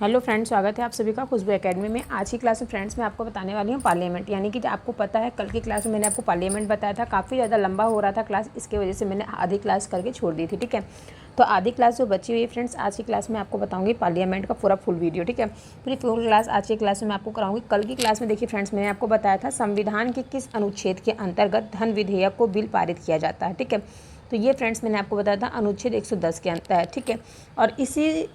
Hello friends, स्वागत है आप सभी का खुशबू एकेडमी में। आज की क्लास में फ्रेंड्स मैं आपको बताने वाली हूँ पार्लियामेंट, यानी कि आपको पता है कल की क्लास में मैंने आपको पार्लियामेंट बताया था। काफ़ी ज़्यादा लंबा हो रहा था क्लास, इसके वजह से मैंने आधी क्लास करके छोड़ दी थी। ठीक है, तो आधी क्लास जो बची हुई है फ्रेंड्स, आज की क्लास में आपको बताऊँगी पार्लियामेंट का पूरा फुल वीडियो। ठीक है, पूरी फुल क्लास आज की क्लास में मैं आपको कराऊँगी। कल की क्लास में देखिए फ्रेंड्स, मैंने आपको बताया था संविधान के किस अनुच्छेद के अंतर्गत धन विधेयक को बिल पारित किया जाता है। ठीक है, तो ये फ्रेंड्स मैंने आपको बताया था अनुच्छेद 110 के अंतर है। ठीक है, और इसी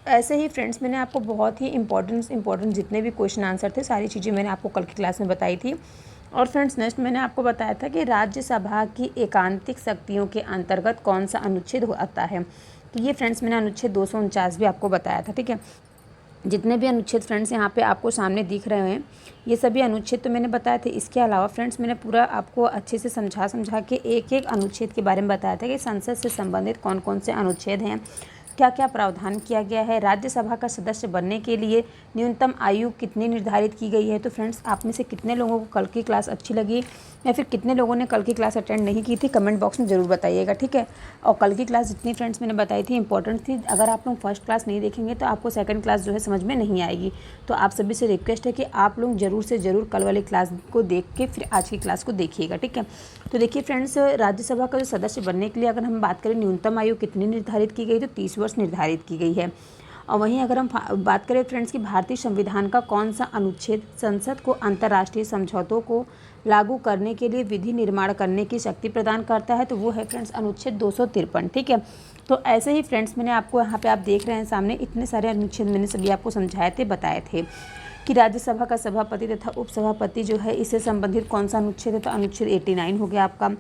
ऐसे ही फ्रेंड्स मैंने आपको बहुत ही इंपॉर्टेंट जितने भी क्वेश्चन आंसर थे, सारी चीज़ें मैंने आपको कल की क्लास में बताई थी। और फ्रेंड्स नेक्स्ट मैंने आपको बताया था कि राज्यसभा की एकांतिक शक्तियों के अंतर्गत कौन सा अनुच्छेद आता है। तो ये फ्रेंड्स मैंने अनुच्छेद 249 भी आपको बताया था। ठीक है, जितने भी अनुच्छेद फ्रेंड्स यहाँ पे आपको सामने दिख रहे हैं, ये सभी अनुच्छेद तो मैंने बताए थे। इसके अलावा फ्रेंड्स मैंने पूरा आपको अच्छे से समझा के एक एक अनुच्छेद के बारे में बताया था कि संसद से संबंधित कौन कौन से अनुच्छेद हैं, क्या क्या प्रावधान किया गया है, राज्यसभा का सदस्य बनने के लिए न्यूनतम आयु कितनी निर्धारित की गई है। तो फ्रेंड्स आप में से कितने लोगों को कल की क्लास अच्छी लगी या फिर कितने लोगों ने कल की क्लास अटेंड नहीं की थी, कमेंट बॉक्स में ज़रूर बताइएगा। ठीक है, और कल की क्लास जितनी फ्रेंड्स मैंने बताई थी इंपॉर्टेंट थी। अगर आप लोग फर्स्ट क्लास नहीं देखेंगे तो आपको सेकंड क्लास जो है समझ में नहीं आएगी। तो आप सभी से रिक्वेस्ट है कि आप लोग ज़रूर से ज़रूर कल वाली क्लास को देख के फिर आज की क्लास को देखिएगा। ठीक है, तो देखिए फ्रेंड्स, राज्यसभा का जो सदस्य बनने के लिए अगर हम बात करें न्यूनतम आयु कितनी निर्धारित की गई, तो 30 वर्ष निर्धारित की गई है। और वहीं अगर हम बात करें फ्रेंड्स कि भारतीय संविधान का कौन सा अनुच्छेद संसद को अंतर्राष्ट्रीय समझौतों को लागू करने के लिए विधि निर्माण करने की शक्ति प्रदान करता है, तो वो है फ्रेंड्स अनुच्छेद 253। ठीक है, तो ऐसे ही फ्रेंड्स मैंने आपको यहाँ पे आप देख रहे हैं सामने इतने सारे अनुच्छेद मैंने सभी आपको समझाए थे, बताए थे कि राज्यसभा का सभापति तथा उपसभापति जो है इससे संबंधित कौन सा अनुच्छेद है, तो अनुच्छेद 89 हो गया आपका।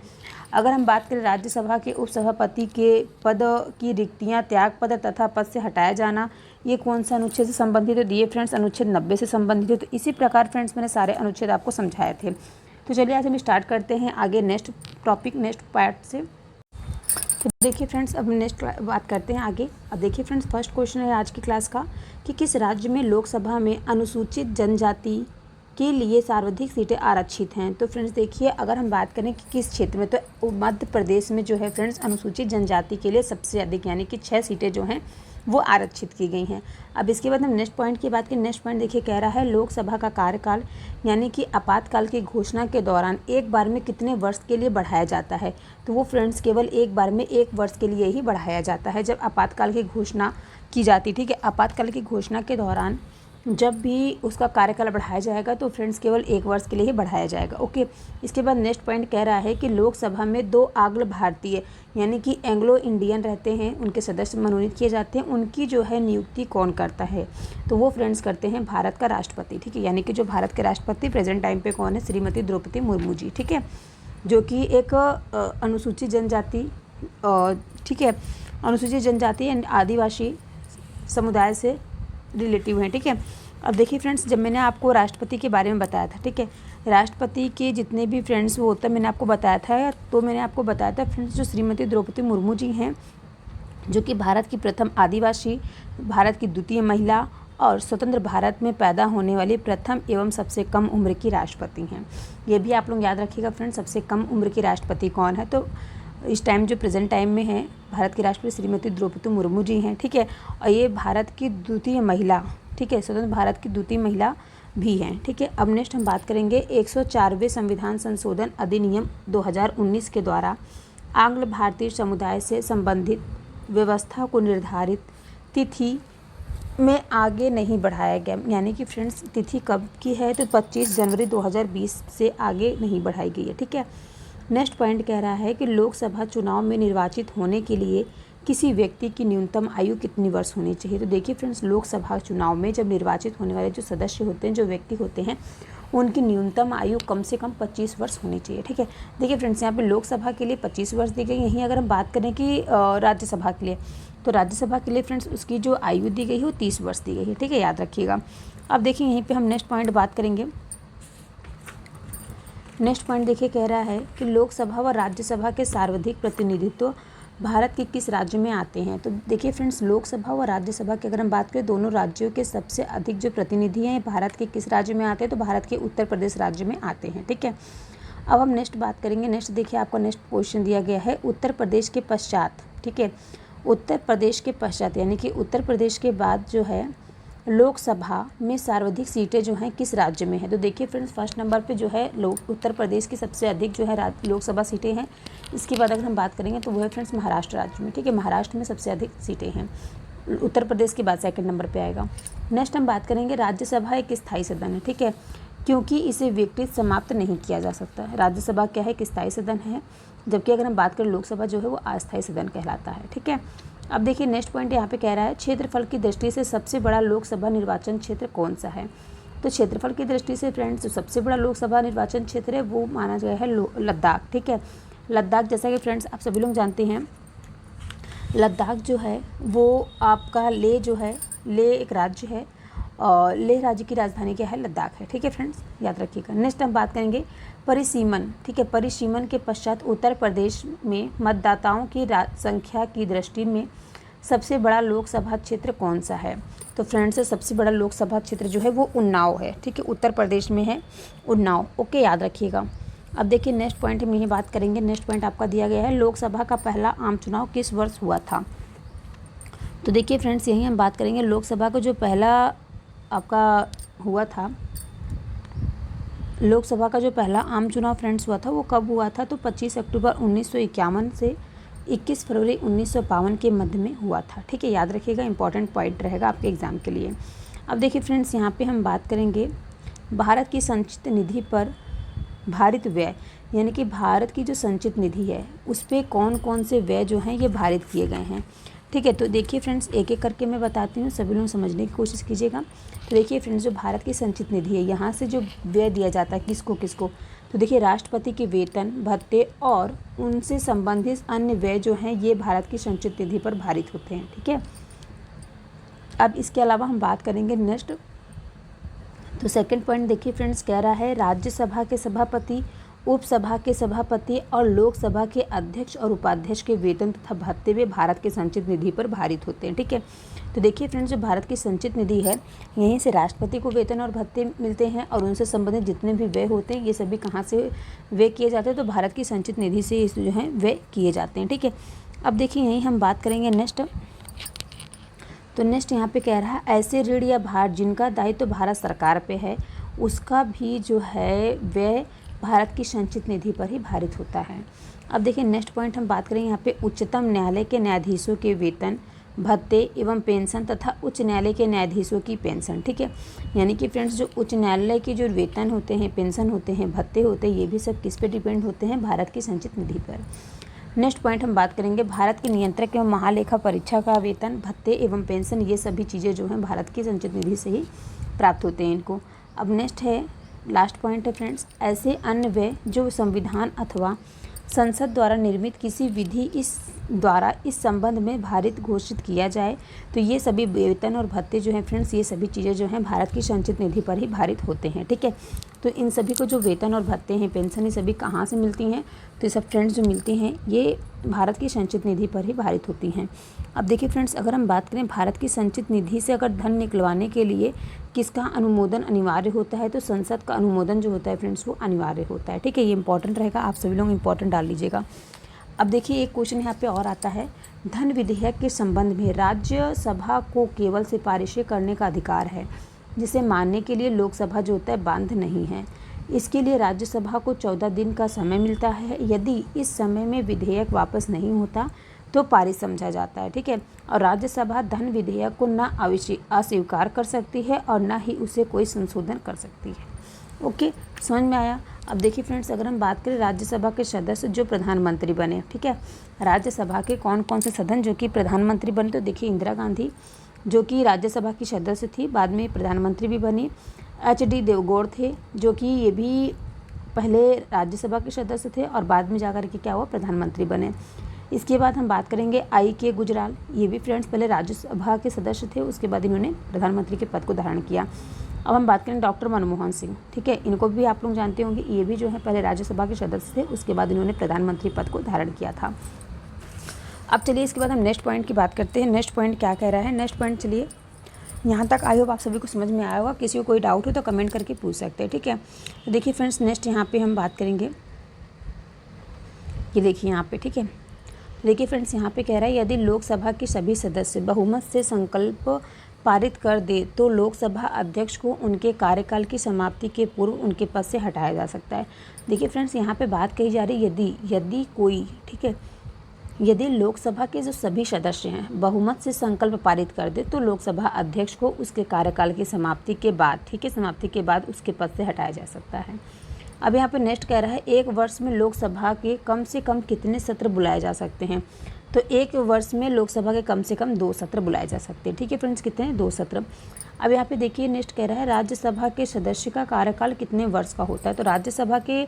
अगर हम बात करें राज्यसभा के उपसभापति के पद की रिक्तियां त्याग पद तथा पद से हटाया जाना, ये कौन सा अनुच्छेद से संबंधित है, तो ये फ्रेंड्स अनुच्छेद 90 से संबंधित है। तो इसी प्रकार फ्रेंड्स मैंने सारे अनुच्छेद आपको समझाए थे। तो चलिए आज हम स्टार्ट करते हैं आगे नेक्स्ट टॉपिक नेक्स्ट पार्ट से। तो देखिए फ्रेंड्स, अब नेक्स्ट बात करते हैं आगे। अब देखिए फ्रेंड्स, फर्स्ट क्वेश्चन है आज की क्लास का कि किस राज्य में लोकसभा में अनुसूचित जनजाति के लिए सर्वाधिक सीटें आरक्षित हैं। तो फ्रेंड्स देखिए, अगर हम बात करें कि किस क्षेत्र में, तो मध्य प्रदेश में जो है फ्रेंड्स अनुसूचित जनजाति के लिए सबसे अधिक यानी कि 6 सीटें जो हैं वो आरक्षित की गई हैं। अब इसके बाद हम नेक्स्ट पॉइंट की बात करें। नेक्स्ट पॉइंट देखिए कह रहा है लोकसभा का कार्यकाल यानी कि आपातकाल की घोषणा के दौरान एक बार में कितने वर्ष के लिए बढ़ाया जाता है। तो वो फ्रेंड्स केवल एक बार में 1 वर्ष के लिए ही बढ़ाया जाता है जब आपातकाल की घोषणा की जाती। ठीक है, आपातकाल की घोषणा के दौरान जब भी उसका कार्यकाल बढ़ाया जाएगा तो फ्रेंड्स केवल 1 वर्ष के लिए ही बढ़ाया जाएगा। ओके, इसके बाद नेक्स्ट पॉइंट कह रहा है कि लोकसभा में 2 आंग्ल भारतीय यानी कि एंग्लो इंडियन रहते हैं, उनके सदस्य मनोनीत किए जाते हैं, उनकी जो है नियुक्ति कौन करता है, तो वो फ्रेंड्स करते हैं भारत का राष्ट्रपति। ठीक है, यानी कि जो भारत के राष्ट्रपति प्रेजेंट टाइम पे कौन है, श्रीमती द्रौपदी मुर्मू जी। ठीक है, जो कि एक अनुसूचित जनजाति ठीक है, अनुसूचित जनजाति एंड आदिवासी समुदाय से रिलेटिव हैं। ठीक है, अब देखिए फ्रेंड्स, जब मैंने आपको राष्ट्रपति के बारे में बताया था, ठीक है, राष्ट्रपति के जितने भी फ्रेंड्स वो होता है मैंने आपको बताया था। तो मैंने आपको बताया था फ्रेंड्स, जो श्रीमती द्रौपदी मुर्मू जी हैं, जो कि भारत की प्रथम आदिवासी, भारत की द्वितीय महिला और स्वतंत्र भारत में पैदा होने वाली प्रथम एवं सबसे कम उम्र की राष्ट्रपति हैं। ये भी आप लोग याद रखिएगा फ्रेंड्स, सबसे कम उम्र की राष्ट्रपति कौन है। तो इस टाइम जो प्रेजेंट टाइम में है भारत की राष्ट्रपति श्रीमती द्रौपदी मुर्मू जी हैं। ठीक है, और ये भारत की द्वितीय महिला, ठीक है, स्वतंत्र भारत की द्वितीय महिला भी हैं। ठीक है, अब नेक्स्ट हम बात करेंगे 104वें संविधान संशोधन अधिनियम 2019 के द्वारा आंग्ल भारतीय समुदाय से संबंधित व्यवस्था को निर्धारित तिथि में आगे नहीं बढ़ाया गया। यानी कि फ्रेंड्स तिथि कब की है, तो 25 जनवरी 2020 से आगे नहीं बढ़ाई गई है। ठीक है, नेक्स्ट पॉइंट कह रहा है कि लोकसभा चुनाव में निर्वाचित होने के लिए किसी व्यक्ति की न्यूनतम आयु कितनी वर्ष होनी चाहिए। तो देखिए फ्रेंड्स, लोकसभा चुनाव में जब निर्वाचित होने वाले जो सदस्य होते हैं, जो व्यक्ति होते हैं, उनकी न्यूनतम आयु कम से कम 25 वर्ष होनी चाहिए। ठीक है, देखिए फ्रेंड्स, यहाँ पे लोकसभा के लिए 25 वर्ष दी गई। यहीं अगर हम बात करें कि राज्यसभा के लिए, तो राज्यसभा के लिए फ्रेंड्स उसकी जो आयु दी गई है वो 30 वर्ष दी गई है। ठीक है, याद रखिएगा। अब देखिए यहीं पर हम नेक्स्ट पॉइंट बात करेंगे। नेक्स्ट पॉइंट देखिए कह रहा है कि लोकसभा व राज्यसभा के सर्वाधिक प्रतिनिधित्व भारत के किस राज्य में आते हैं। तो देखिए फ्रेंड्स, लोकसभा व राज्यसभा की अगर हम बात करें, दोनों राज्यों के सबसे अधिक जो प्रतिनिधि हैं भारत के किस राज्य में आते हैं, तो भारत के उत्तर प्रदेश राज्य में आते हैं। ठीक है, अब हम नेक्स्ट बात करेंगे। नेक्स्ट देखिए आपका नेक्स्ट क्वेश्चन दिया गया है उत्तर प्रदेश के पश्चात। ठीक है, उत्तर प्रदेश के पश्चात यानी कि उत्तर प्रदेश के बाद जो है लोकसभा में सर्वाधिक सीटें जो हैं किस राज्य में है? तो देखिए फ्रेंड्स, फर्स्ट नंबर पे जो है उत्तर प्रदेश की सबसे अधिक जो है लोकसभा सीटें हैं। इसके बाद अगर हम बात करेंगे तो वो है फ्रेंड्स महाराष्ट्र राज्य में, ठीक है। महाराष्ट्र में सबसे अधिक सीटें हैं। उत्तर प्रदेश के बाद सेकंड नंबर पे आएगा। नेक्स्ट हम बात करेंगे राज्यसभा एक स्थायी सदन है, ठीक है, क्योंकि इसे व्यक्तिगत समाप्त नहीं किया जा सकता। राज्यसभा क्या है? एक स्थायी सदन है, जबकि अगर हम बात करें लोकसभा जो है वो अस्थायी सदन कहलाता है, ठीक है। अब देखिए नेक्स्ट पॉइंट यहाँ पे कह रहा है क्षेत्रफल की दृष्टि से सबसे बड़ा लोकसभा निर्वाचन क्षेत्र कौन सा है? तो क्षेत्रफल की दृष्टि से फ्रेंड्स जो सबसे बड़ा लोकसभा निर्वाचन क्षेत्र है वो माना गया है लद्दाख, ठीक है। लद्दाख, जैसा कि फ्रेंड्स आप सभी लोग जानते हैं, लद्दाख जो है वो आपका लेह जो है, लेह एक राज्य है और लेह राज्य की राजधानी क्या है? लद्दाख है, ठीक है फ्रेंड्स, याद रखिएगा। नेक्स्ट हम बात करेंगे परिसीमन, ठीक है। परिसीमन के पश्चात उत्तर प्रदेश में मतदाताओं की संख्या की दृष्टि में सबसे बड़ा लोकसभा क्षेत्र कौन सा है? तो फ्रेंड्स सबसे बड़ा लोकसभा क्षेत्र जो है वो उन्नाव है, ठीक है, उत्तर प्रदेश में है उन्नाव, ओके, याद रखिएगा। अब देखिए नेक्स्ट पॉइंट हम यही बात करेंगे। नेक्स्ट पॉइंट आपका दिया गया है लोकसभा का पहला आम चुनाव किस वर्ष हुआ था? तो देखिए फ्रेंड्स यही हम बात करेंगे लोकसभा का जो पहला आपका हुआ था, लोकसभा का जो पहला आम चुनाव फ्रेंड्स हुआ था वो कब हुआ था? तो 25 अक्टूबर 1951 से 21 फरवरी 1952 के मध्य में हुआ था, ठीक है, याद रखिएगा, इंपॉर्टेंट पॉइंट रहेगा आपके एग्जाम के लिए। अब देखिए फ्रेंड्स यहाँ पे हम बात करेंगे भारत की संचित निधि पर भारित व्यय, यानी कि भारत की जो संचित निधि है उस पर कौन कौन से व्यय जो हैं ये भारित किए गए हैं, ठीक है। तो देखिए फ्रेंड्स एक एक करके मैं बताती हूँ, सभी लोग समझने की कोशिश कीजिएगा। तो देखिए फ्रेंड्स जो भारत की संचित निधि है यहाँ से जो व्यय दिया जाता है किसको किसको? तो देखिए राष्ट्रपति के वेतन भत्ते और उनसे संबंधित अन्य व्यय जो हैं ये भारत की संचित निधि पर भारित होते हैं, ठीक है। अब इसके अलावा हम बात करेंगे नेक्स्ट, तो सेकंड पॉइंट देखिए फ्रेंड्स कह रहा है राज्यसभा के सभापति, उपसभा के सभापति और लोकसभा के अध्यक्ष और उपाध्यक्ष के वेतन तथा भत्ते वे भारत के संचित निधि पर भारित होते हैं, ठीक है। तो देखिए फ्रेंड्स जो भारत की संचित निधि है यहीं से राष्ट्रपति को वेतन और भत्ते मिलते हैं और उनसे संबंधित जितने भी व्यय होते हैं ये सभी कहाँ से व्यय किए जाते हैं? तो भारत की संचित निधि से जो है व्यय किए जाते हैं, ठीक है। अब देखिए यहीं हम बात करेंगे नेक्स्ट, तो नेक्स्ट यहाँ पे कह रहा है ऐसे ऋण या भार जिनका दायित्व तो भारत सरकार पे है उसका भी जो है व्यय भारत की संचित निधि पर ही भारित होता है। अब देखिए नेक्स्ट पॉइंट हम बात करेंगे यहाँ पे उच्चतम न्यायालय के न्यायाधीशों के वेतन भत्ते एवं पेंशन तथा उच्च न्यायालय के न्यायाधीशों की पेंशन, ठीक है। यानी कि फ्रेंड्स जो उच्च न्यायालय के जो वेतन होते हैं, पेंशन होते हैं, भत्ते होते हैं, ये भी सब किस पे डिपेंड होते हैं? भारत की संचित निधि पर। नेक्स्ट पॉइंट हम बात करेंगे भारत के नियंत्रक एवं महालेखा परीक्षा का वेतन भत्ते एवं पेंशन, ये सभी चीज़ें जो हैं भारत की संचित निधि से ही प्राप्त होते हैं इनको। अब नेक्स्ट है लास्ट पॉइंट है फ्रेंड्स ऐसे अन्य व्यय जो संविधान अथवा संसद द्वारा निर्मित किसी विधि इस द्वारा इस संबंध में भारित घोषित किया जाए तो ये सभी वेतन और भत्ते जो हैं फ्रेंड्स ये सभी चीज़ें जो हैं भारत की संचित निधि पर ही भारित होते हैं, ठीक है। तो इन सभी को जो वेतन और भत्ते हैं, पेंशन, ये सभी कहाँ से मिलती हैं? तो ये सब फ्रेंड्स जो मिलती हैं ये भारत की संचित निधि पर ही भारित होती हैं। अब देखिए फ्रेंड्स अगर हम बात करें भारत की संचित निधि से अगर धन निकलवाने के लिए किसका अनुमोदन अनिवार्य होता है? तो संसद का अनुमोदन जो होता है फ्रेंड्स वो अनिवार्य होता है, ठीक है। ये इंपॉर्टेंट रहेगा, आप सभी लोग इंपॉर्टेंट डाल लीजिएगा। अब देखिए एक क्वेश्चन यहाँ पे और आता है धन विधेयक के संबंध में राज्यसभा को केवल सिफारिश करने का अधिकार है जिसे मानने के लिए लोकसभा जो होता है बाध्य नहीं है। इसके लिए राज्यसभा को 14 दिन का समय मिलता है। यदि इस समय में विधेयक वापस नहीं होता तो पारित समझा जाता है, ठीक है। और राज्यसभा धन विधेयक को न अस्वीकार कर सकती है और न ही उसे कोई संशोधन कर सकती है। ओके, समझ में आया? अब देखिए फ्रेंड्स अगर हम बात करें राज्यसभा के सदस्य जो प्रधानमंत्री बने, ठीक है, राज्यसभा के कौन कौन से सदस्य जो कि प्रधानमंत्री बने? तो देखिए इंदिरा गांधी जो कि राज्यसभा की सदस्य थी, बाद में प्रधानमंत्री भी बनी। HD देवगौड़ थे जो कि ये भी पहले राज्यसभा के सदस्य थे और बाद में जाकर के क्या हुआ? प्रधानमंत्री बने। इसके बाद हम बात करेंगे IK गुजराल, ये भी फ्रेंड्स पहले राज्यसभा के सदस्य थे, उसके बाद इन्होंने प्रधानमंत्री के पद को धारण किया। अब हम बात करें डॉक्टर मनमोहन सिंह, ठीक है, इनको भी आप लोग जानते होंगे, ये भी जो है पहले राज्यसभा के सदस्य थे, उसके बाद इन्होंने प्रधानमंत्री पद को धारण किया था। अब चलिए इसके बाद हम नेक्स्ट पॉइंट की बात करते हैं। नेक्स्ट पॉइंट क्या कह रहा है? नेक्स्ट पॉइंट चलिए यहाँ तक आई होप आप सभी को समझ में आया होगा। किसी को कोई डाउट हो तो कमेंट करके पूछ सकते हैं, ठीक है। तो देखिए फ्रेंड्स नेक्स्ट यहाँ पे हम बात करेंगे, ये देखिए यहाँ पे, ठीक है। देखिए फ्रेंड्स यहाँ पे कह रहा है यदि लोकसभा के सभी सदस्य बहुमत से संकल्प पारित कर दे तो लोकसभा अध्यक्ष को उनके कार्यकाल की समाप्ति के पूर्व उनके पद से हटाया जा सकता है। देखिए फ्रेंड्स, यहाँ पे बात कही जा रही है यदि कोई, ठीक है, यदि लोकसभा के जो सभी सदस्य हैं बहुमत से संकल्प पारित कर दे तो लोकसभा अध्यक्ष को उसके कार्यकाल की समाप्ति के बाद, ठीक है, समाप्ति के बाद उसके पद से हटाया जा सकता है। अब यहाँ पे नेक्स्ट कह रहा है एक वर्ष में लोकसभा के कम से कम कितने सत्र बुलाए जा सकते हैं। तो एक वर्ष में लोकसभा के कम से कम 2 सत्र बुलाए जा सकते हैं। ठीक है फ्रेंड्स, कितने हैं? 2 सत्र। अब यहाँ पे देखिए नेक्स्ट कह रहा है राज्यसभा के सदस्य का कार्यकाल कितने वर्ष का होता है। तो राज्यसभा के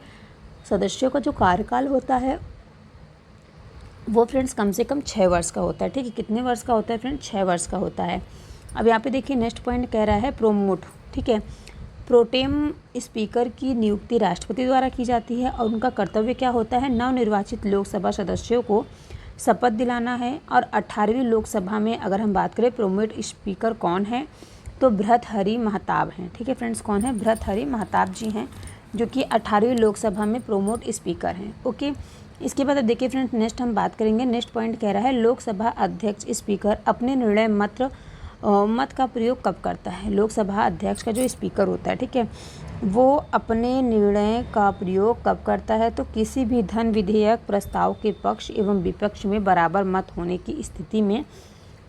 सदस्यों का जो कार्यकाल होता है वो फ्रेंड्स कम से कम 6 वर्ष का होता है। ठीक है, कितने वर्ष का होता है फ्रेंड्स? 6 वर्ष का होता है। अब यहाँ पे देखिए नेक्स्ट पॉइंट कह रहा है प्रोमोट, ठीक है, प्रोटेम स्पीकर की नियुक्ति राष्ट्रपति द्वारा की जाती है और उनका कर्तव्य क्या होता है? नवनिर्वाचित लोकसभा सदस्यों को शपथ दिलाना है। और 18वीं लोकसभा में अगर हम बात करें प्रोमोट स्पीकर कौन है तो भर्तृहरि महताब हैं। ठीक है फ्रेंड्स, कौन है? भर्तृहरि महताब जी हैं जो कि 18वीं लोकसभा में प्रोमोट स्पीकर हैं। ओके, इसके बाद अब देखिए फ्रेंड्स नेक्स्ट हम बात करेंगे। नेक्स्ट पॉइंट कह रहा है लोकसभा अध्यक्ष स्पीकर अपने निर्णय मत का प्रयोग कब करता है। लोकसभा अध्यक्ष का जो स्पीकर होता है, ठीक है, वो अपने निर्णय का प्रयोग कब करता है? तो किसी भी धन विधेयक प्रस्ताव के पक्ष एवं विपक्ष में बराबर मत होने की स्थिति में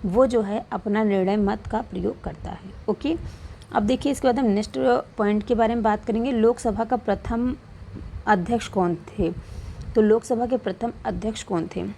वो जो है अपना निर्णय मत का प्रयोग करता है। ओके, अब देखिए इसके बाद हम नेक्स्ट पॉइंट के बारे में बात करेंगे। लोकसभा का प्रथम अध्यक्ष कौन थे? तो लोकसभा के प्रथम अध्यक्ष कौन थे?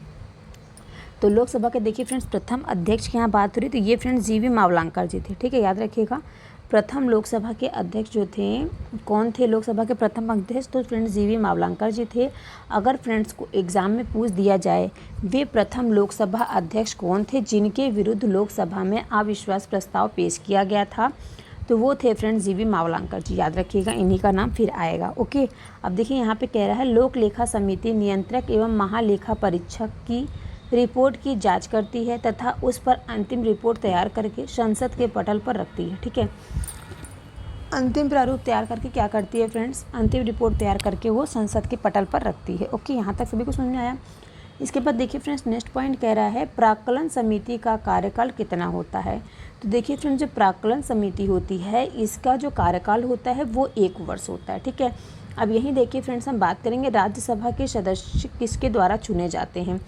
तो लोकसभा के देखिए फ्रेंड्स प्रथम अध्यक्ष की यहाँ बात हो रही तो ये फ्रेंड्स जीवी मावलंकर जी थे। ठीक है, याद रखिएगा। प्रथम लोकसभा के अध्यक्ष जो थे कौन थे? लोकसभा के प्रथम अध्यक्ष तो फ्रेंड्स जीवी मावलंकर जी थे। अगर फ्रेंड्स को एग्जाम में पूछ दिया जाए वे प्रथम लोकसभा अध्यक्ष कौन थे जिनके विरुद्ध लोकसभा में अविश्वास प्रस्ताव पेश किया गया था, तो वो थे फ्रेंड्स जीवी मावलंकर जी। याद रखिएगा, इन्हीं का नाम फिर आएगा। ओके, अब देखिए यहाँ पे कह रहा है लोक लेखा समिति नियंत्रक एवं महालेखा परीक्षक की रिपोर्ट की जांच करती है तथा उस पर अंतिम रिपोर्ट तैयार करके संसद के पटल पर रखती है। ठीक है, अंतिम प्रारूप तैयार करके क्या करती है फ्रेंड्स? अंतिम रिपोर्ट तैयार करके वो संसद के पटल पर रखती है। ओके, यहाँ तक सभी को समझ में आया। इसके बाद देखिए फ्रेंड्स नेक्स्ट पॉइंट कह रहा है प्राक्कलन समिति का कार्यकाल कितना होता है। तो देखिए फ्रेंड्स जो प्राक्कलन समिति होती है इसका जो कार्यकाल होता है वो 1 वर्ष होता है। ठीक है, अब यहीं देखिए फ्रेंड्स हम बात करेंगे राज्यसभा के सदस्य किसके द्वारा चुने जाते हैं।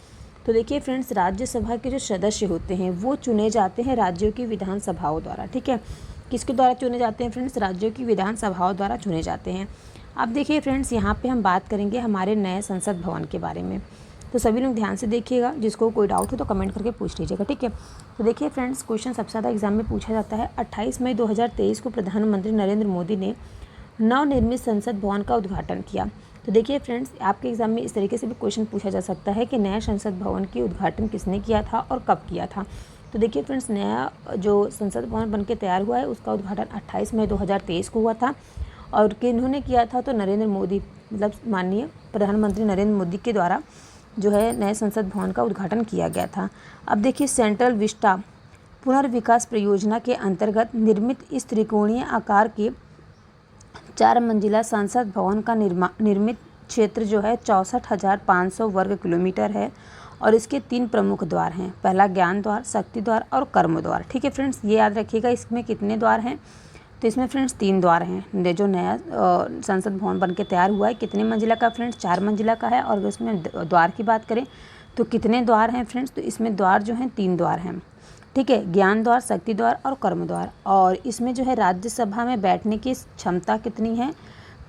तो देखिए फ्रेंड्स राज्यसभा के जो सदस्य होते हैं वो चुने जाते हैं राज्यों की विधानसभाओं द्वारा। ठीक है, किसके द्वारा चुने जाते हैं फ्रेंड्स? राज्यों की विधानसभाओं द्वारा चुने जाते हैं। अब देखिए फ्रेंड्स यहाँ पे हम बात करेंगे हमारे नए संसद भवन के बारे में। तो सभी लोग ध्यान से देखिएगा, जिसको कोई डाउट हो तो कमेंट करके पूछ लीजिएगा। ठीक है, तो देखिए फ्रेंड्स क्वेश्चन सबसे ज़्यादा एग्जाम में पूछा जाता है। 28 मई 2023 को प्रधानमंत्री नरेंद्र मोदी ने नवनिर्मित संसद भवन का उद्घाटन किया। तो देखिए फ्रेंड्स आपके एग्जाम में इस तरीके से भी क्वेश्चन पूछा जा सकता है कि नया संसद भवन की उद्घाटन किसने किया था और कब किया था। तो देखिए फ्रेंड्स नया जो संसद भवन बनके तैयार हुआ है उसका उद्घाटन 28 मई 2023 को हुआ था और किन्होंने किया था? तो नरेंद्र मोदी, मतलब माननीय प्रधानमंत्री नरेंद्र मोदी के द्वारा जो है नए संसद भवन का उद्घाटन किया गया था। अब देखिए सेंट्रल विस्टा पुनर्विकास परियोजना के अंतर्गत निर्मित इस त्रिकोणीय आकार के 4 मंजिला संसद भवन का निर्मित क्षेत्र जो है 64,500 वर्ग किलोमीटर है और इसके 3 प्रमुख द्वार हैं। पहला ज्ञान द्वार, शक्ति द्वार और कर्म द्वार। ठीक है फ्रेंड्स, ये याद रखिएगा। इसमें कितने द्वार हैं? तो इसमें फ्रेंड्स 3 द्वार हैं। जो नया संसद भवन बनके तैयार हुआ है कितने मंजिला का फ्रेंड्स? 4 मंजिला का है। और इसमें द्वार की बात करें तो कितने द्वार हैं फ्रेंड्स? तो इसमें द्वार जो हैं 3 द्वार हैं। ठीक है, ज्ञान द्वार, शक्ति द्वार और कर्म द्वार। और इसमें जो है राज्यसभा में बैठने की क्षमता कितनी है?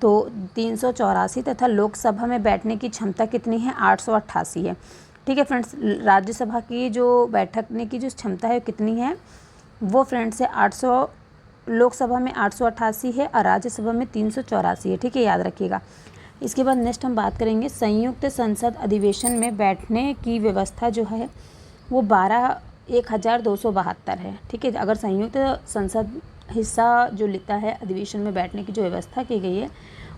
तो 384 तथा लोकसभा में बैठने की क्षमता कितनी है? 888 है। ठीक है फ्रेंड्स, राज्यसभा की जो बैठने की जो क्षमता है कितनी है? वो फ्रेंड्स है 800, लोकसभा में 888 है और राज्यसभा में 384 है। ठीक है, याद रखिएगा। इसके बाद नेक्स्ट हम बात करेंगे संयुक्त संसद अधिवेशन में बैठने की व्यवस्था जो है वो 12,272 है। ठीक है, अगर संयुक्त संसद हिस्सा जो लेता है अधिवेशन में बैठने की जो व्यवस्था की गई है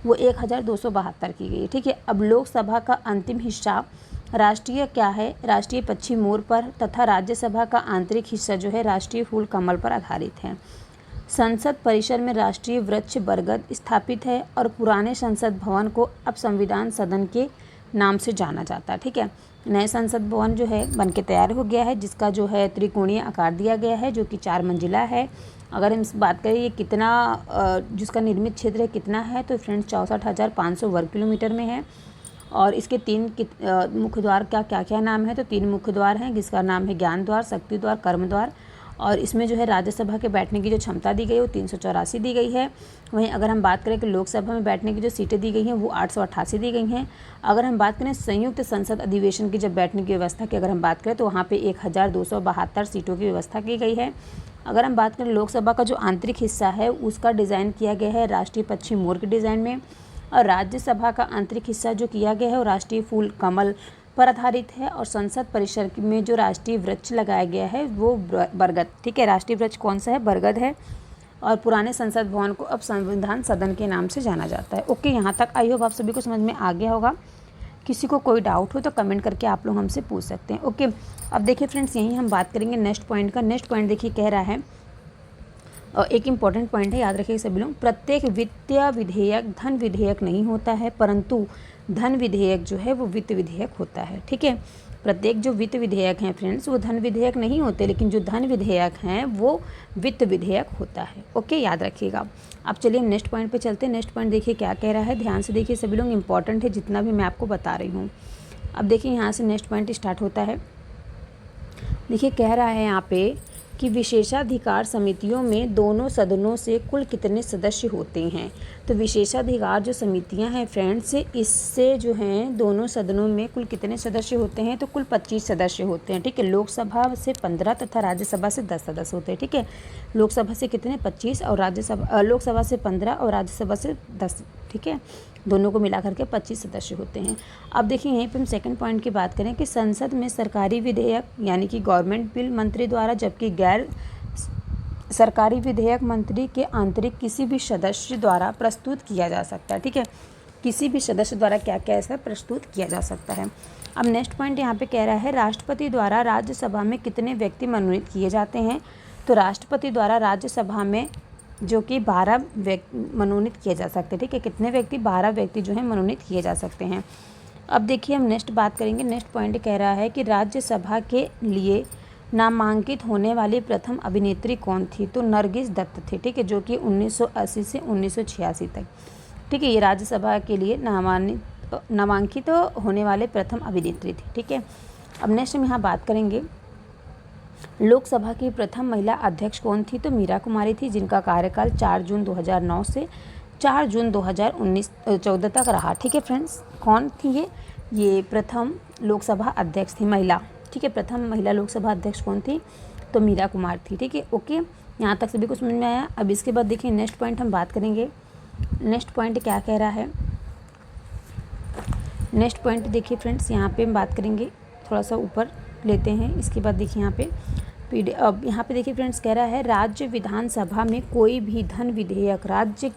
वो 1,272 की गई है। ठीक है, अब लोकसभा का अंतिम हिस्सा राष्ट्रीय क्या है? राष्ट्रीय पक्षी मोर पर तथा राज्यसभा का आंतरिक हिस्सा जो है राष्ट्रीय फूल कमल पर आधारित है। संसद परिसर में राष्ट्रीय वृक्ष बरगद स्थापित है और पुराने संसद भवन को अब संविधान सदन के नाम से जाना जाता है। ठीक है, नए संसद भवन जो है बन के तैयार हो गया है, जिसका जो है त्रिकोणीय आकार दिया गया है, जो कि 4 मंजिला है। अगर हम इस बात करें ये कितना जिसका निर्मित क्षेत्र है कितना है, तो फ्रेंड्स 64,500 वर्ग किलोमीटर में है। और इसके 3 मुख्य द्वार का क्या क्या नाम है, तो 3 मुख्य द्वार हैं, जिसका नाम है ज्ञान द्वार, शक्ति द्वार, कर्म द्वार। और इसमें जो है राज्यसभा के बैठने की जो क्षमता दी गई है वो 384 दी गई है। वहीं अगर हम बात करें कि लोकसभा में बैठने की जो सीटें दी गई हैं वो 888 दी गई हैं। अगर हम बात करें संयुक्त संसद अधिवेशन की जब बैठने की व्यवस्था की अगर हम बात करें तो वहाँ पे 1272 सीटों की व्यवस्था की गई है। अगर हम बात करें लोकसभा का जो आंतरिक हिस्सा है उसका डिज़ाइन किया गया है राष्ट्रीय पक्षी मोर के डिज़ाइन में, और राज्यसभा का आंतरिक हिस्सा जो किया गया है वो राष्ट्रीय फूल कमल पर आधारित है। और संसद परिसर में जो राष्ट्रीय वृक्ष लगाया गया है वो बरगद। ठीक है, राष्ट्रीय वृक्ष कौन सा है, बरगद है। और पुराने संसद भवन को अब संविधान सदन के नाम से जाना जाता है। ओके, यहाँ तक आई होप आप सभी को समझ में आ गया होगा। किसी को कोई डाउट हो तो कमेंट करके आप लोग हमसे पूछ सकते हैं। ओके, अब देखिए फ्रेंड्स, यहीं हम बात करेंगे नेक्स्ट पॉइंट का। नेक्स्ट पॉइंट देखिए कह रहा है, एक इम्पॉर्टेंट पॉइंट है, याद रखिए सभी लोग, प्रत्येक वित्तीय विधेयक धन विधेयक नहीं होता है, परंतु धन विधेयक जो है वो वित्त विधेयक होता है। ठीक है, प्रत्येक जो वित्त विधेयक हैं फ्रेंड्स वो धन विधेयक नहीं होते, लेकिन जो धन विधेयक हैं वो वित्त विधेयक होता है। ओके, याद रखिएगा। अब चलिए हम नेक्स्ट पॉइंट पे चलते हैं। नेक्स्ट पॉइंट देखिए क्या कह रहा है, ध्यान से देखिए सभी लोग, इंपॉर्टेंट है जितना भी मैं आपको बता रही हूँ। अब देखिए यहाँ से नेक्स्ट पॉइंट स्टार्ट होता है। देखिए कह रहा है यहाँ पे कि विशेषाधिकार समितियों में दोनों सदनों से कुल कितने सदस्य होते हैं। तो विशेषाधिकार जो समितियां हैं फ्रेंड्स, इससे जो हैं दोनों सदनों में कुल कितने सदस्य होते हैं, तो कुल 25 सदस्य होते हैं। ठीक है, लोकसभा से 15 तथा राज्यसभा से 10 सदस्य होते हैं। ठीक है, लोकसभा से कितने 25 और लोकसभा से 15 और राज्यसभा से 10। ठीक है, दोनों को मिला करके 25 सदस्य होते हैं। अब देखिए यहीं पे हम सेकंड पॉइंट की बात करें कि संसद में सरकारी विधेयक यानी कि गवर्नमेंट बिल मंत्री द्वारा, जबकि गैर सरकारी विधेयक मंत्री के आंतरिक किसी भी सदस्य द्वारा प्रस्तुत किया जा सकता है। ठीक है, किसी भी सदस्य द्वारा क्या क्या ऐसा प्रस्तुत किया जा सकता है। अब नेक्स्ट पॉइंट यहाँ पे कह रहा है, राष्ट्रपति द्वारा राज्यसभा में कितने व्यक्ति मनोनीत किए जाते हैं। तो राष्ट्रपति द्वारा राज्यसभा में जो कि 12 व्यक्ति मनोनीत किए जा सकते हैं। ठीक है, कितने व्यक्ति, 12 व्यक्ति जो है मनोनीत किए जा सकते हैं। अब देखिए हम नेक्स्ट बात करेंगे। नेक्स्ट पॉइंट कह रहा है कि राज्यसभा के लिए नामांकित होने वाली प्रथम अभिनेत्री कौन थी। तो नरगिस दत्त थी। ठीक है, जो कि 1980 से 1986 तक। ठीक है, ये राज्यसभा के लिए नामांकित होने वाले प्रथम अभिनेत्री थी। ठीक है, अब नेक्स्ट हम यहाँ बात करेंगे लोकसभा की प्रथम महिला अध्यक्ष कौन थी। तो मीरा कुमारी थी, जिनका कार्यकाल 4 जून 2009 से 4 जून 2014 तक रहा। ठीक है फ्रेंड्स, कौन थी ये प्रथम लोकसभा अध्यक्ष थी महिला। ठीक है, प्रथम महिला लोकसभा अध्यक्ष कौन थी, तो मीरा कुमार थी। ठीक है, ओके, यहाँ तक सभी को समझ में आया। अब इसके बाद देखिए नेक्स्ट पॉइंट हम बात करेंगे। नेक्स्ट पॉइंट क्या कह रहा है, नेक्स्ट पॉइंट देखिए फ्रेंड्स, यहाँ पे हम बात करेंगे, थोड़ा सा ऊपर लेते हैं। इसके बाद देखिए यहाँ पे अब यहाँ पे देखिए फ्रेंड्स कह रहा है, राज्य विधानसभा में कोई भी धन विधेयक राज्य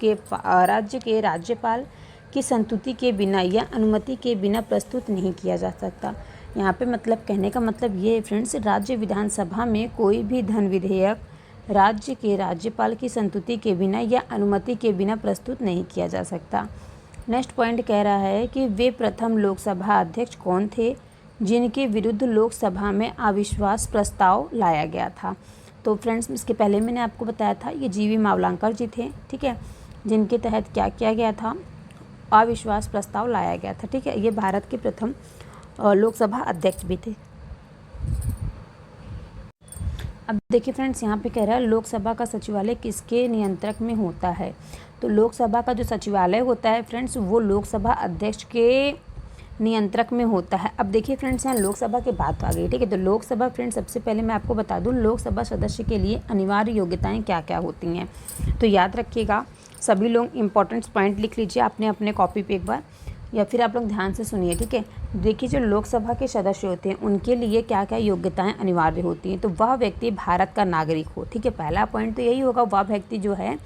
के राज्यपाल की संस्तुति के बिना या अनुमति के बिना प्रस्तुत नहीं किया जा सकता। यहाँ पे मतलब कहने का मतलब ये है फ्रेंड्स, राज्य विधानसभा में कोई भी धन विधेयक राज्य के राज्यपाल की संस्तुति के बिना या अनुमति के बिना प्रस्तुत नहीं किया जा सकता। नेक्स्ट पॉइंट कह रहा है कि वे प्रथम लोकसभा अध्यक्ष कौन थे जिनके विरुद्ध लोकसभा में अविश्वास प्रस्ताव लाया गया था। तो फ्रेंड्स इसके पहले मैंने आपको बताया था, ये जीवी मावलंकर जी थे। ठीक है, जिनके तहत क्या किया गया था, अविश्वास प्रस्ताव लाया गया था। ठीक है, ये भारत के प्रथम लोकसभा अध्यक्ष भी थे। अब देखिए फ्रेंड्स, यहाँ पे कह रहा है लोकसभा का सचिवालय किसके नियंत्रक में होता है। तो लोकसभा का जो सचिवालय होता है फ्रेंड्स, वो लोकसभा अध्यक्ष के नियंत्रक में होता है। अब देखिए फ्रेंड्स, यहाँ लोकसभा की बात आ गई। ठीक है, तो लोकसभा फ्रेंड्स सबसे पहले मैं आपको बता दूँ लोकसभा सदस्य के लिए अनिवार्य योग्यताएं क्या क्या होती हैं। तो याद रखिएगा सभी लोग, इंपॉर्टेंट पॉइंट लिख लीजिए आपने अपने कॉपी पे एक बार, या फिर आप लोग ध्यान से सुनिए। ठीक है, देखिए जो लोकसभा के सदस्य होते हैं उनके लिए क्या क्या योग्यताएं अनिवार्य होती हैं। तो वह व्यक्ति भारत का नागरिक हो। ठीक है, पहला पॉइंट तो यही होगा, वह व्यक्ति जो है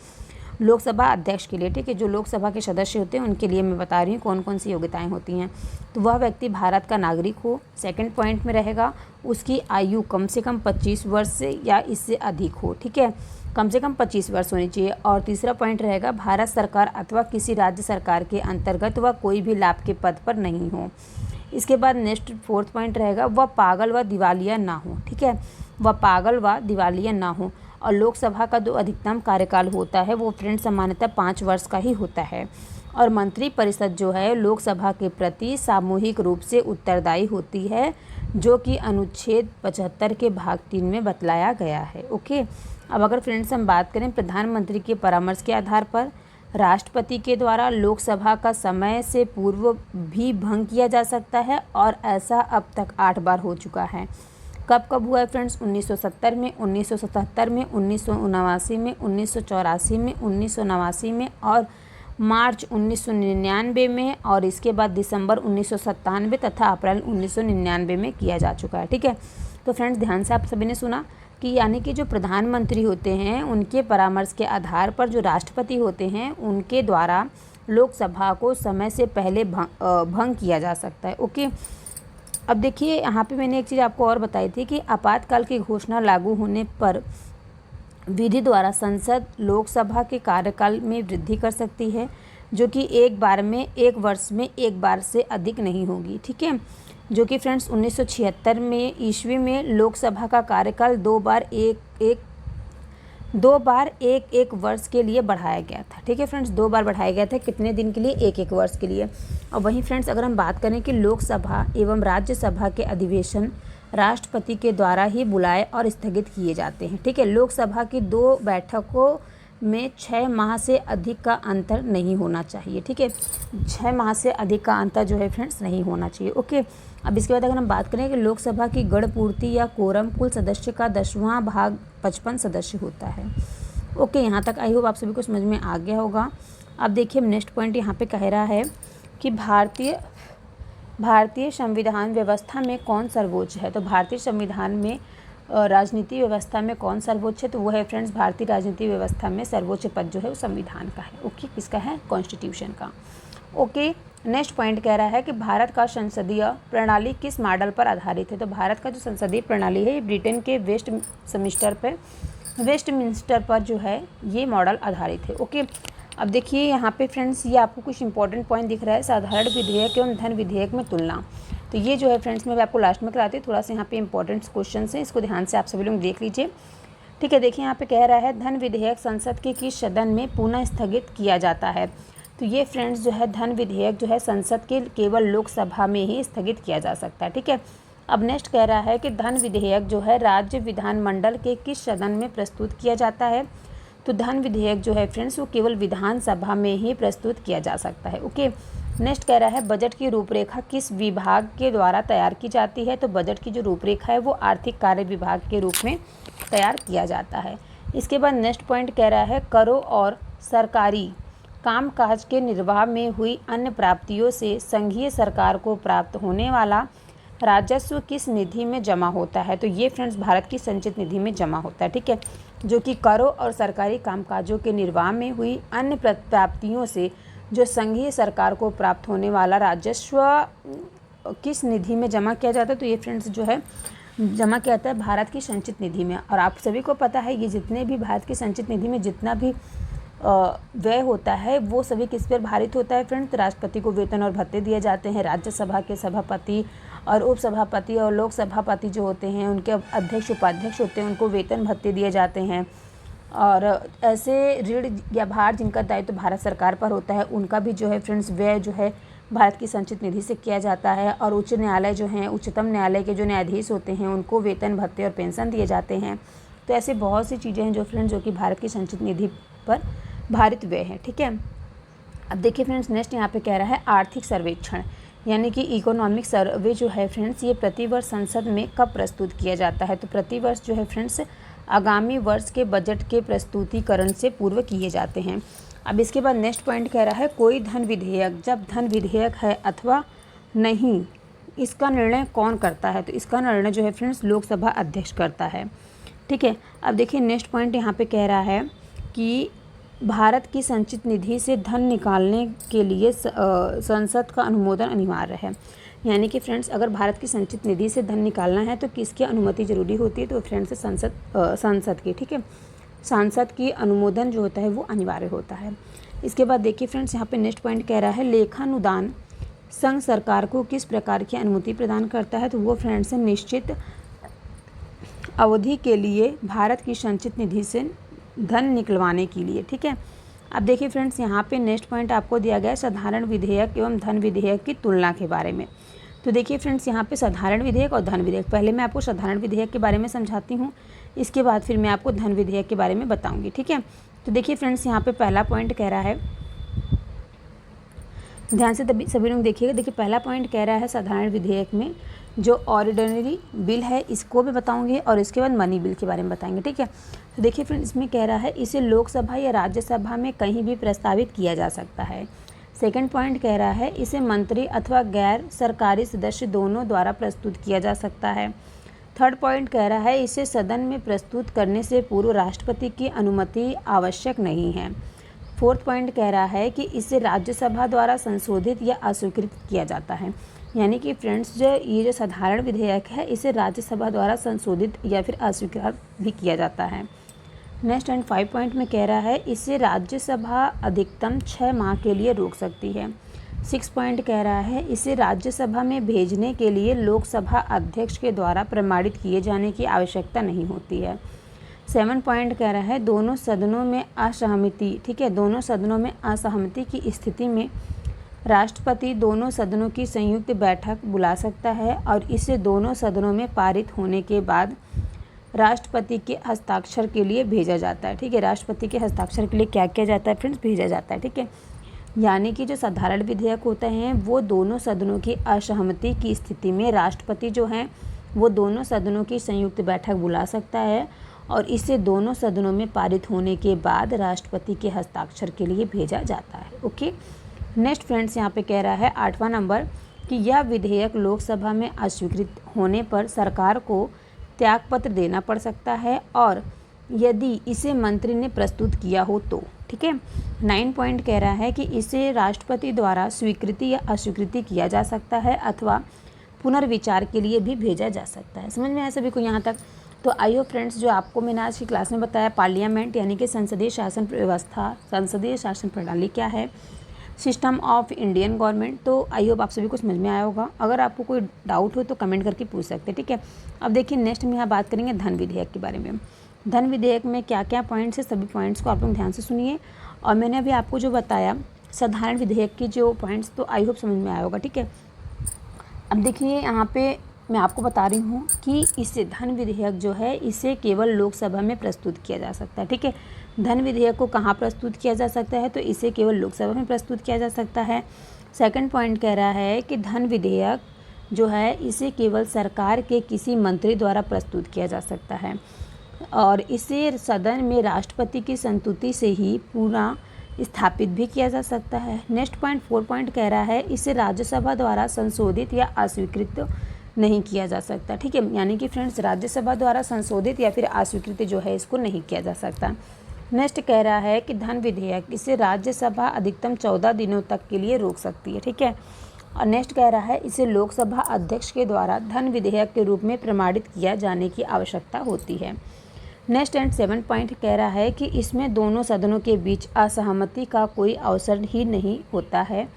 लोकसभा अध्यक्ष के लिए, ठीक है, जो लोकसभा के सदस्य होते हैं उनके लिए मैं बता रही हूँ कौन कौन सी योग्यताएं होती हैं। तो वह व्यक्ति भारत का नागरिक हो, सेकंड पॉइंट में रहेगा, उसकी आयु कम से कम 25 वर्ष से या इससे अधिक हो, ठीक है, कम से कम 25 वर्ष होनी चाहिए। और तीसरा पॉइंट रहेगा, भारत सरकार अथवा किसी राज्य सरकार के अंतर्गत वह कोई भी लाभ के पद पर नहीं हो। इसके बाद नेक्स्ट फोर्थ पॉइंट रहेगा, वह पागल व दिवालिया ना हो, ठीक है, वह पागल व दिवालिया ना हो। और लोकसभा का जो अधिकतम कार्यकाल होता है वो फ्रेंड सामान्यतः 5 वर्ष का ही होता है। और मंत्री परिषद जो है लोकसभा के प्रति सामूहिक रूप से उत्तरदायी होती है, जो कि अनुच्छेद 75 के भाग 3 में बतलाया गया है। ओके, अब अगर फ्रेंड्स हम बात करें प्रधानमंत्री के परामर्श के आधार पर राष्ट्रपति के द्वारा लोकसभा का समय से पूर्व भी भंग किया जा सकता है, और ऐसा अब तक 8 बार हो चुका है। कब कब हुआ है फ्रेंड्स? 1970 में, 1977 में, 1979 में, 1984 में, 1989 में और मार्च 1999 में, और इसके बाद दिसंबर 1997 तथा अप्रैल 1999 में किया जा चुका है, ठीक है। तो फ्रेंड्स ध्यान से आप सभी ने सुना कि यानी कि जो प्रधानमंत्री होते हैं उनके परामर्श के आधार पर जो राष्ट्रपति होते हैं उनके द्वारा लोकसभा को समय से पहले भंग किया जा सकता है। ओके, अब देखिए यहाँ पे मैंने एक चीज़ आपको और बताई थी कि आपातकाल की घोषणा लागू होने पर विधि द्वारा संसद लोकसभा के कार्यकाल में वृद्धि कर सकती है, जो कि एक वर्ष में एक बार से अधिक नहीं होगी, ठीक है। जो कि फ्रेंड्स 1976 में ईस्वी में लोकसभा का कार्यकाल दो बार एक वर्ष के लिए बढ़ाया गया था, ठीक है फ्रेंड्स, 2 बार बढ़ाया गया था। कितने दिन के लिए? एक वर्ष के लिए। और वहीं फ्रेंड्स अगर हम बात करें कि लोकसभा एवं राज्यसभा के अधिवेशन राष्ट्रपति के द्वारा ही बुलाए और स्थगित किए जाते हैं, ठीक है। लोकसभा की 2 बैठकों में 6 माह से अधिक का अंतर नहीं होना चाहिए, ठीक है, 6 माह से अधिक का अंतर जो है फ्रेंड्स नहीं होना चाहिए। ओके, अब इसके बाद अगर हम बात करें कि लोकसभा की गण पूर्ति या कोरम कुल सदस्य का 10वां भाग 55 सदस्य होता है। ओके, यहाँ तक आई होप आप सभी को समझ में आ गया होगा। अब देखिए नेक्स्ट पॉइंट यहाँ पे कह रहा है कि भारतीय संविधान व्यवस्था में कौन सर्वोच्च है। तो भारतीय संविधान में राजनीति व्यवस्था में कौन सर्वोच्च है? तो वो है फ्रेंड्स भारतीय राजनीति व्यवस्था में सर्वोच्च पद जो है वो संविधान का है। ओके, किसका है? कॉन्स्टिट्यूशन का। ओके, नेक्स्ट पॉइंट कह रहा है कि भारत का संसदीय प्रणाली किस मॉडल पर आधारित है। तो भारत का जो संसदीय प्रणाली है ये ब्रिटेन के वेस्टमिंस्टर पर जो है ये मॉडल आधारित है। ओके, अब देखिए यहाँ पे फ्रेंड्स ये आपको कुछ इंपॉर्टेंट पॉइंट दिख रहा है, साधारण विधेयक एवं धन विधेयक में तुलना। तो ये जो है फ्रेंड्स मैं आपको लास्ट में कराती हूँ, थोड़ा सा यहाँ पे इंपॉर्टेंट क्वेश्चन हैं, इसको ध्यान से आप सभी लोग देख लीजिए, ठीक है। देखिए यहाँ पे कह रहा है धन विधेयक संसद के किस सदन में पुनः स्थगित किया जाता है। तो ये फ्रेंड्स जो है धन विधेयक जो है संसद के केवल लोकसभा में ही स्थगित किया जा सकता है, ठीक है। अब नेक्स्ट कह रहा है कि धन विधेयक जो है राज्य विधानमंडल के किस सदन में प्रस्तुत किया जाता है। तो धन विधेयक जो है फ्रेंड्स वो केवल विधानसभा में ही प्रस्तुत किया जा सकता है। ओके, नेक्स्ट कह रहा है बजट की रूपरेखा किस विभाग के द्वारा तैयार की जाती है। तो बजट की जो रूपरेखा है वो आर्थिक कार्य विभाग के रूप में तैयार किया जाता है। इसके बाद नेक्स्ट पॉइंट कह रहा है करों और सरकारी कामकाज के निर्वाह में हुई अन्य प्राप्तियों से संघीय सरकार को प्राप्त होने वाला राजस्व किस निधि में जमा होता है। तो ये फ्रेंड्स भारत की संचित निधि में जमा होता है, ठीक है, जो कि करों और सरकारी कामकाजों के निर्वाह में हुई अन्य प्राप्तियों से जो संघीय सरकार को प्राप्त होने वाला राजस्व किस निधि में जमा किया जाता है। तो ये फ्रेंड्स जो है जमा किया जाता है भारत की संचित निधि में। और आप सभी को पता है ये जितने भी भारत की संचित निधि में जितना भी व्यय होता है वो सभी किस पर भारित होता है फ्रेंड्स। राष्ट्रपति को वेतन और भत्ते दिए जाते हैं, राज्यसभा के सभापति और उपसभापति और लोकसभापति जो होते हैं उनके अध्यक्ष उपाध्यक्ष होते हैं उनको वेतन भत्ते दिए जाते हैं। और ऐसे ऋण या भार जिनका दायित्व भारत सरकार पर होता है उनका भी जो है फ्रेंड्स व्यय जो है भारत की संचित निधि से किया जाता है। और उच्च न्यायालय जो हैं उच्चतम न्यायालय के जो न्यायाधीश होते हैं उनको वेतन भत्ते और पेंशन दिए जाते हैं। तो ऐसे बहुत सी चीज़ें हैं जो फ्रेंड्स जो कि भारत की संचित निधि पर भारित व्यय है, ठीक है। अब देखिए फ्रेंड्स नेक्स्ट यहाँ पे कह रहा है आर्थिक सर्वेक्षण यानी कि इकोनॉमिक सर्वे जो है फ्रेंड्स ये प्रतिवर्ष संसद में कब प्रस्तुत किया जाता है। तो प्रतिवर्ष जो है फ्रेंड्स आगामी वर्ष के बजट के प्रस्तुतिकरण से पूर्व किए जाते हैं। अब इसके बाद नेक्स्ट पॉइंट कह रहा है कोई धन विधेयक जब धन विधेयक है अथवा नहीं इसका निर्णय कौन करता है। तो इसका निर्णय जो है फ्रेंड्स लोकसभा अध्यक्ष करता है, ठीक है। अब देखिए नेक्स्ट पॉइंट यहाँ पे कह रहा है कि भारत की संचित निधि से धन निकालने के लिए संसद का अनुमोदन अनिवार्य है। यानी कि फ्रेंड्स अगर भारत की संचित निधि से धन निकालना है तो किसकी अनुमति जरूरी होती है? तो फ्रेंड्स संसद की, ठीक है, सांसद की अनुमोदन जो होता है वो अनिवार्य होता है। इसके बाद देखिए फ्रेंड्स यहाँ पे नेक्स्ट पॉइंट कह रहा है लेखानुदान संघ सरकार को किस प्रकार की अनुमति प्रदान करता है? तो वो फ्रेंड्स निश्चित अवधि के लिए भारत की संचित निधि से धन निकलवाने के लिए, ठीक है। अब देखिए फ्रेंड्स यहाँ पे नेक्स्ट पॉइंट आपको दिया गया है साधारण विधेयक एवं धन विधेयक की तुलना के बारे में। तो देखिए फ्रेंड्स यहाँ पे साधारण विधेयक और धन विधेयक, पहले मैं आपको साधारण विधेयक के बारे में समझाती हूँ, इसके बाद फिर मैं आपको धन विधेयक के बारे में बताऊँगी, ठीक है। तो देखिए फ्रेंड्स यहाँ पे पहला पॉइंट कह रहा है, ध्यान से सभी लोग देखिएगा। देखिए पहला पॉइंट कह रहा है साधारण विधेयक में जो ऑर्डिनरी बिल है इसको भी बताऊंगे और इसके बाद मनी बिल के बारे में बताएंगे, ठीक है। तो देखिए फ्रेंड्स इसमें कह रहा है इसे लोकसभा या राज्यसभा में कहीं भी प्रस्तावित किया जा सकता है। सेकंड पॉइंट कह रहा है इसे मंत्री अथवा गैर सरकारी सदस्य दोनों द्वारा प्रस्तुत किया जा सकता है। थर्ड पॉइंट कह रहा है इसे सदन में प्रस्तुत करने से पूर्व राष्ट्रपति की अनुमति आवश्यक नहीं है। फोर्थ पॉइंट कह रहा है कि इसे राज्यसभा द्वारा संशोधित या अस्वीकृत किया जाता है। यानी कि फ्रेंड्स ये जो साधारण विधेयक है इसे राज्यसभा द्वारा संशोधित या फिर अस्वीकृत भी किया जाता है। नेक्स्ट एंड 5 पॉइंट में कह रहा है इसे राज्यसभा अधिकतम 6 माह के लिए रोक सकती है। 6 पॉइंट कह रहा है इसे राज्यसभा में भेजने के लिए लोकसभा अध्यक्ष के द्वारा प्रमाणित किए जाने की आवश्यकता नहीं होती है। 7 पॉइंट कह रहा है दोनों सदनों में असहमति, ठीक है, दोनों सदनों में असहमति की स्थिति में राष्ट्रपति दोनों सदनों की संयुक्त बैठक बुला सकता है और इसे दोनों सदनों में पारित होने के बाद राष्ट्रपति के हस्ताक्षर के लिए भेजा जाता है, ठीक है। राष्ट्रपति के हस्ताक्षर के लिए क्या किया जाता है फ्रेंड्स? भेजा जाता है, ठीक है। यानी कि जो साधारण विधेयक होते हैं वो दोनों सदनों की असहमति की स्थिति में राष्ट्रपति जो हैं वो दोनों सदनों की संयुक्त बैठक बुला सकता है और इसे दोनों सदनों में पारित होने के बाद राष्ट्रपति के हस्ताक्षर के लिए भेजा जाता है। ओके, नेक्स्ट फ्रेंड्स यहाँ पे कह रहा है 8वां नंबर कि यह विधेयक लोकसभा में अस्वीकृत होने पर सरकार को त्यागपत्र देना पड़ सकता है और यदि इसे मंत्री ने प्रस्तुत किया हो तो, ठीक है। 9 पॉइंट कह रहा है कि इसे राष्ट्रपति द्वारा स्वीकृति या अस्वीकृति किया जा सकता है अथवा पुनर्विचार के लिए भी भेजा जा सकता है। समझ में आया सभी को यहाँ तक? तो आइए फ्रेंड्स जो आपको मैंने आज की क्लास में बताया पार्लियामेंट यानी कि संसदीय शासन व्यवस्था, संसदीय शासन प्रणाली क्या है, सिस्टम ऑफ इंडियन गवर्नमेंट, तो आई होप आप सभी को समझ में आया होगा। अगर आपको कोई डाउट हो तो कमेंट करके पूछ सकते हैं, ठीक है। अब देखिए नेक्स्ट में यहाँ बात करेंगे धन विधेयक के बारे में। धन विधेयक में क्या क्या पॉइंट्स है, सभी पॉइंट्स को आप लोग ध्यान से सुनिए। और मैंने अभी आपको जो बताया साधारण विधेयक की जो पॉइंट्स, तो आई होप समझ में आया होगा, ठीक है। अब देखिए यहाँ पे मैं आपको बता रही हूँ कि इसे धन विधेयक जो है इसे केवल लोकसभा में प्रस्तुत किया जा सकता है, ठीक है। धन विधेयक को कहाँ प्रस्तुत किया जा सकता है? तो इसे केवल लोकसभा में प्रस्तुत किया जा सकता है। सेकंड पॉइंट कह रहा है कि धन विधेयक जो है इसे केवल सरकार के किसी मंत्री द्वारा प्रस्तुत किया जा सकता है और इसे सदन में राष्ट्रपति की संस्तुति से ही पूरा स्थापित भी किया जा सकता है। नेक्स्ट पॉइंट 4 पॉइंट कह रहा है इसे राज्यसभा द्वारा संशोधित या अस्वीकृत नहीं किया जा सकता, ठीक है। यानी कि फ्रेंड्स राज्यसभा द्वारा संशोधित या फिर अस्वीकृत जो है इसको नहीं किया जा सकता। नेक्स्ट कह रहा है कि धन विधेयक इसे राज्यसभा अधिकतम 14 दिनों तक के लिए रोक सकती है, ठीक है। और नेक्स्ट कह रहा है इसे लोकसभा अध्यक्ष के द्वारा धन विधेयक के रूप में प्रमाणित किया जाने की आवश्यकता होती है। नेक्स्ट एंड 7 पॉइंट कह रहा है कि इसमें दोनों सदनों के बीच असहमति का कोई अवसर ही नहीं होता है,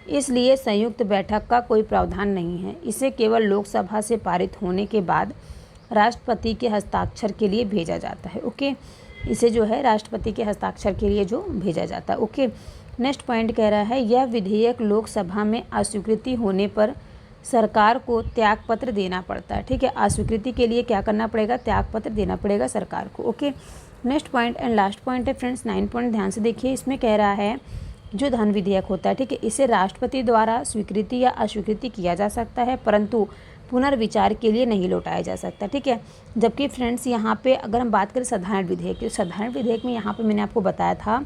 इसलिए संयुक्त बैठक का कोई प्रावधान नहीं है। इसे केवल लोकसभा से पारित होने के बाद राष्ट्रपति के हस्ताक्षर के लिए भेजा जाता है। ओके, इसे जो है राष्ट्रपति के हस्ताक्षर के लिए जो भेजा जाता है। ओके, नेक्स्ट पॉइंट कह रहा है यह विधेयक लोकसभा में अस्वीकृति होने पर सरकार को त्यागपत्र देना पड़ता है, ठीक है। अस्वीकृति के लिए क्या करना पड़ेगा? त्यागपत्र देना पड़ेगा सरकार को। Okay, next point and last point है फ्रेंड्स 9 पॉइंट, ध्यान से देखिए। इसमें कह रहा है जो धन विधेयक होता है, ठीक है, इसे राष्ट्रपति द्वारा स्वीकृति या अस्वीकृति किया जा सकता है परंतु पुनर्विचार के लिए नहीं लौटाया जा सकता, ठीक है। जबकि फ्रेंड्स यहाँ पे अगर हम बात करें साधारण विधेयक की, साधारण विधेयक में यहाँ पे मैंने आपको बताया था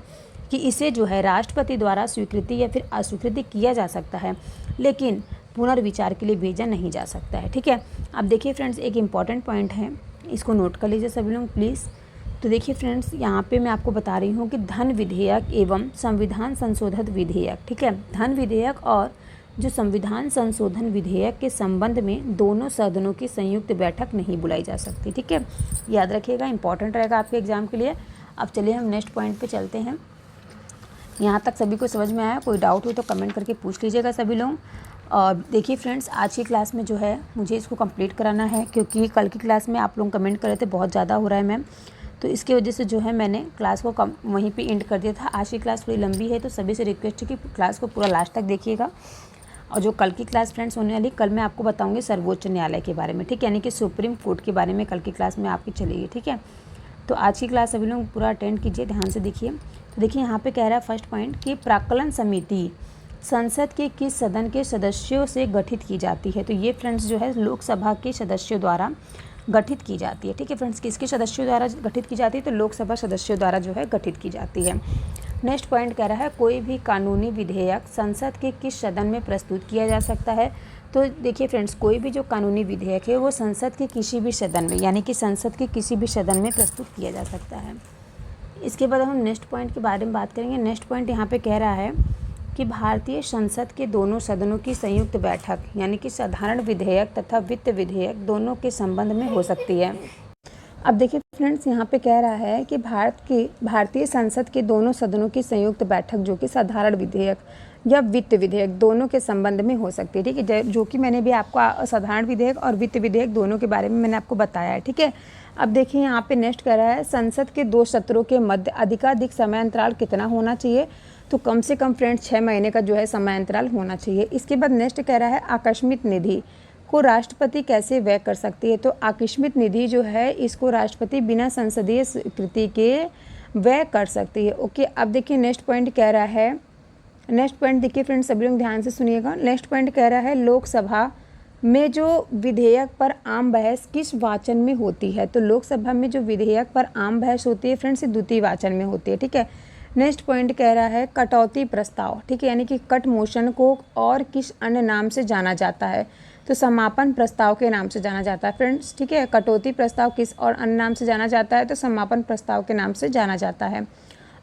कि इसे जो है राष्ट्रपति द्वारा स्वीकृति या फिर अस्वीकृति किया जा सकता है लेकिन पुनर्विचार के लिए भेजा नहीं जा सकता है, ठीक है। अब देखिए फ्रेंड्स एक इम्पॉर्टेंट पॉइंट है, इसको नोट कर लीजिए सभी लोग प्लीज़। तो देखिए फ्रेंड्स, यहाँ पे मैं आपको बता रही हूँ कि धन विधेयक एवं संविधान संशोधन विधेयक, ठीक है, धन विधेयक और जो संविधान संशोधन विधेयक के संबंध में दोनों सदनों की संयुक्त बैठक नहीं बुलाई जा सकती, ठीक है, याद रखिएगा, इंपॉर्टेंट रहेगा आपके एग्जाम के लिए। अब चलिए हम नेक्स्ट पॉइंट पे चलते हैं। यहाँ तक सभी को समझ में आया? कोई डाउट हो तो कमेंट करके पूछ लीजिएगा सभी लोग। और देखिए फ्रेंड्स, आज की क्लास में जो है मुझे इसको कंप्लीट कराना है, क्योंकि कल की क्लास में आप लोग कमेंट कर रहे थे बहुत ज़्यादा हो रहा है मैम, तो इसकी वजह से जो है मैंने क्लास को वहीं पे एंड कर दिया था। आज की क्लास थोड़ी लंबी है, तो सभी से रिक्वेस्ट है कि क्लास को पूरा लास्ट तक देखिएगा। और जो कल की क्लास फ्रेंड्स होने वाली, कल मैं आपको बताऊंगी सर्वोच्च न्यायालय के बारे में, ठीक है, यानी कि सुप्रीम कोर्ट के बारे में कल की क्लास में आपकी चलेगी, ठीक है। तो आज की क्लास सभी लोग पूरा अटेंड कीजिए, ध्यान से देखिए। तो देखिए यहाँ पे कह रहा है फर्स्ट पॉइंट कि प्राक्कलन समिति संसद के किस सदन के सदस्यों से गठित की जाती है। तो ये फ्रेंड्स जो है लोकसभा के सदस्यों द्वारा गठित की जाती है, ठीक है फ्रेंड्स। किसके सदस्यों द्वारा गठित की जाती है? तो लोकसभा सदस्यों द्वारा जो है गठित की जाती है। नेक्स्ट पॉइंट कह रहा है कोई भी कानूनी विधेयक संसद के किस सदन में प्रस्तुत किया जा सकता है। तो देखिए फ्रेंड्स, कोई भी जो कानूनी विधेयक है वो संसद के किसी भी सदन में, यानी कि संसद के किसी भी सदन में प्रस्तुत किया जा सकता है। इसके बाद हम नेक्स्ट पॉइंट के बारे में बात करेंगे। नेक्स्ट पॉइंट यहाँ पे कह रहा है कि भारतीय संसद के दोनों सदनों की संयुक्त बैठक, यानी कि साधारण विधेयक तथा वित्त विधेयक दोनों के संबंध में हो सकती है। अब देखिए फ्रेंड्स, यहाँ पे कह रहा है कि भारतीय संसद के दोनों सदनों की संयुक्त बैठक जो कि साधारण विधेयक या वित्त विधेयक दोनों के संबंध में हो सकती है, ठीक है, जो कि मैंने भी आपको साधारण विधेयक और वित्त विधेयक दोनों के बारे में मैंने आपको बताया है, ठीक है। अब देखिए यहाँ पे नेक्स्ट कह रहा है संसद के दो सत्रों के मध्य अधिकाधिक समयांतराल कितना होना चाहिए। तो कम से कम फ्रेंड्स 6 महीने का जो है समयांतराल होना चाहिए। इसके बाद नेक्स्ट कह रहा है आकस्मिक निधि को राष्ट्रपति कैसे व्यय कर सकती है। तो आकस्मिक निधि जो है इसको राष्ट्रपति बिना संसदीय स्वीकृति के व्यय कर सकती है। ओके, अब देखिए नेक्स्ट पॉइंट कह रहा है, नेक्स्ट पॉइंट देखिए फ्रेंड्स सभी लोग ध्यान से सुनिएगा। नेक्स्ट पॉइंट कह रहा है लोकसभा में जो विधेयक पर आम बहस किस वाचन में होती है। तो लोकसभा में जो विधेयक पर आम बहस होती है फ्रेंड्स द्वितीय वाचन में होती है, ठीक है। नेक्स्ट पॉइंट कह रहा है कटौती प्रस्ताव, ठीक है, यानी कि कट मोशन को और किस अन्य नाम से जाना जाता है। तो समापन प्रस्ताव के नाम से जाना जाता है फ्रेंड्स, ठीक है। कटौती प्रस्ताव किस और अन्य नाम से जाना जाता है? तो समापन प्रस्ताव के नाम से जाना जाता है।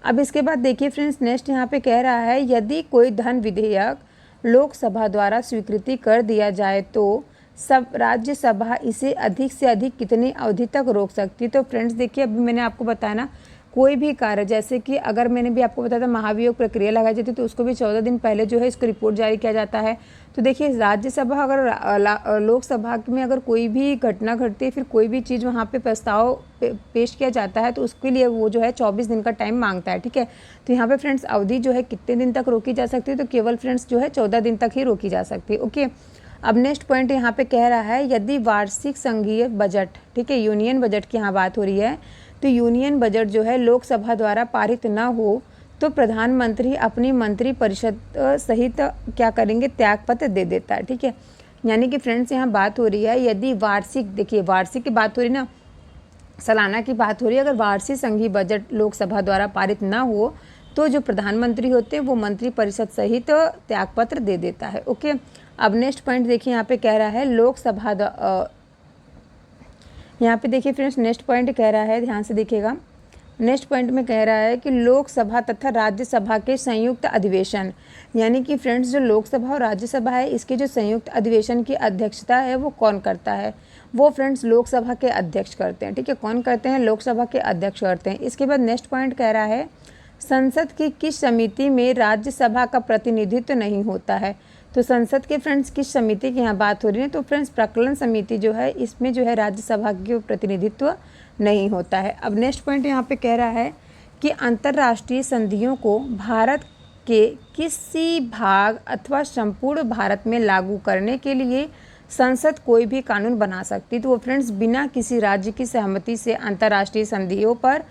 अब इसके बाद देखिए फ्रेंड्स, नेक्स्ट यहाँ पे कह रहा है यदि कोई धन विधेयक लोकसभा द्वारा स्वीकृति कर दिया जाए तो सब राज्यसभा इसे अधिक से अधिक कितनी अवधि तक रोक सकती है। तो फ्रेंड्स देखिए, अभी मैंने आपको बताया ना, कोई भी कार्य, जैसे कि अगर मैंने भी आपको बताया था महाभियोग प्रक्रिया लगाई जाती है तो उसको भी 14 दिन पहले जो है इसको रिपोर्ट जारी किया जाता है। तो देखिए राज्यसभा अगर लोकसभा में अगर कोई भी घटना घटती है, फिर कोई भी चीज़ वहाँ पे प्रस्ताव पेश किया जाता है तो उसके लिए वो जो है 24 दिन का टाइम मांगता है, ठीक है। तो यहाँ पे फ्रेंड्स अवधि जो है कितने दिन तक रोकी जा सकती है? तो केवल फ्रेंड्स जो है 14 दिन तक ही रोकी जा सकती है। ओके, अब नेक्स्ट पॉइंट यहाँ पे कह रहा है यदि वार्षिक संघीय बजट, ठीक है, यूनियन बजट की यहाँ बात हो रही है, तो यूनियन बजट जो है लोकसभा द्वारा पारित ना हो तो प्रधानमंत्री अपनी मंत्रिपरिषद सहित क्या करेंगे? त्यागपत्र दे देता है, ठीक है। यानी कि फ्रेंड्स यहाँ बात हो रही है यदि वार्षिक, देखिए वार्षिक की बात हो रही ना, सालाना की बात हो रही है, अगर वार्षिक संघीय बजट लोकसभा द्वारा पारित ना हो तो जो प्रधानमंत्री होते हैं वो मंत्रिपरिषद सहित त्यागपत्र दे देता है। ओके, अब नेक्स्ट पॉइंट देखिए यहाँ पे कह रहा है लोकसभा यहाँ पे देखिए फ्रेंड्स नेक्स्ट पॉइंट कह रहा है, ध्यान से देखिएगा। नेक्स्ट पॉइंट में कह रहा है कि लोकसभा तथा राज्यसभा के संयुक्त अधिवेशन, यानी कि फ्रेंड्स जो लोकसभा और राज्यसभा है इसके जो संयुक्त अधिवेशन की अध्यक्षता है वो कौन करता है? वो फ्रेंड्स लोकसभा के अध्यक्ष करते हैं, ठीक है। कौन करते हैं? लोकसभा के अध्यक्ष करते हैं। इसके बाद नेक्स्ट पॉइंट कह रहा है संसद की किस समिति में राज्यसभा का प्रतिनिधित्व नहीं होता है। तो संसद के फ्रेंड्स किस समिति की यहाँ बात हो रही है? तो फ्रेंड्स प्राक्कलन समिति जो है इसमें जो है राज्यसभा के प्रतिनिधित्व नहीं होता है। अब नेक्स्ट पॉइंट यहाँ पे कह रहा है कि अंतर्राष्ट्रीय संधियों को भारत के किसी भाग अथवा संपूर्ण भारत में लागू करने के लिए संसद कोई भी कानून बना सकती। तो वो फ्रेंड्स बिना किसी राज्य की सहमति से अंतर्राष्ट्रीय संधियों पर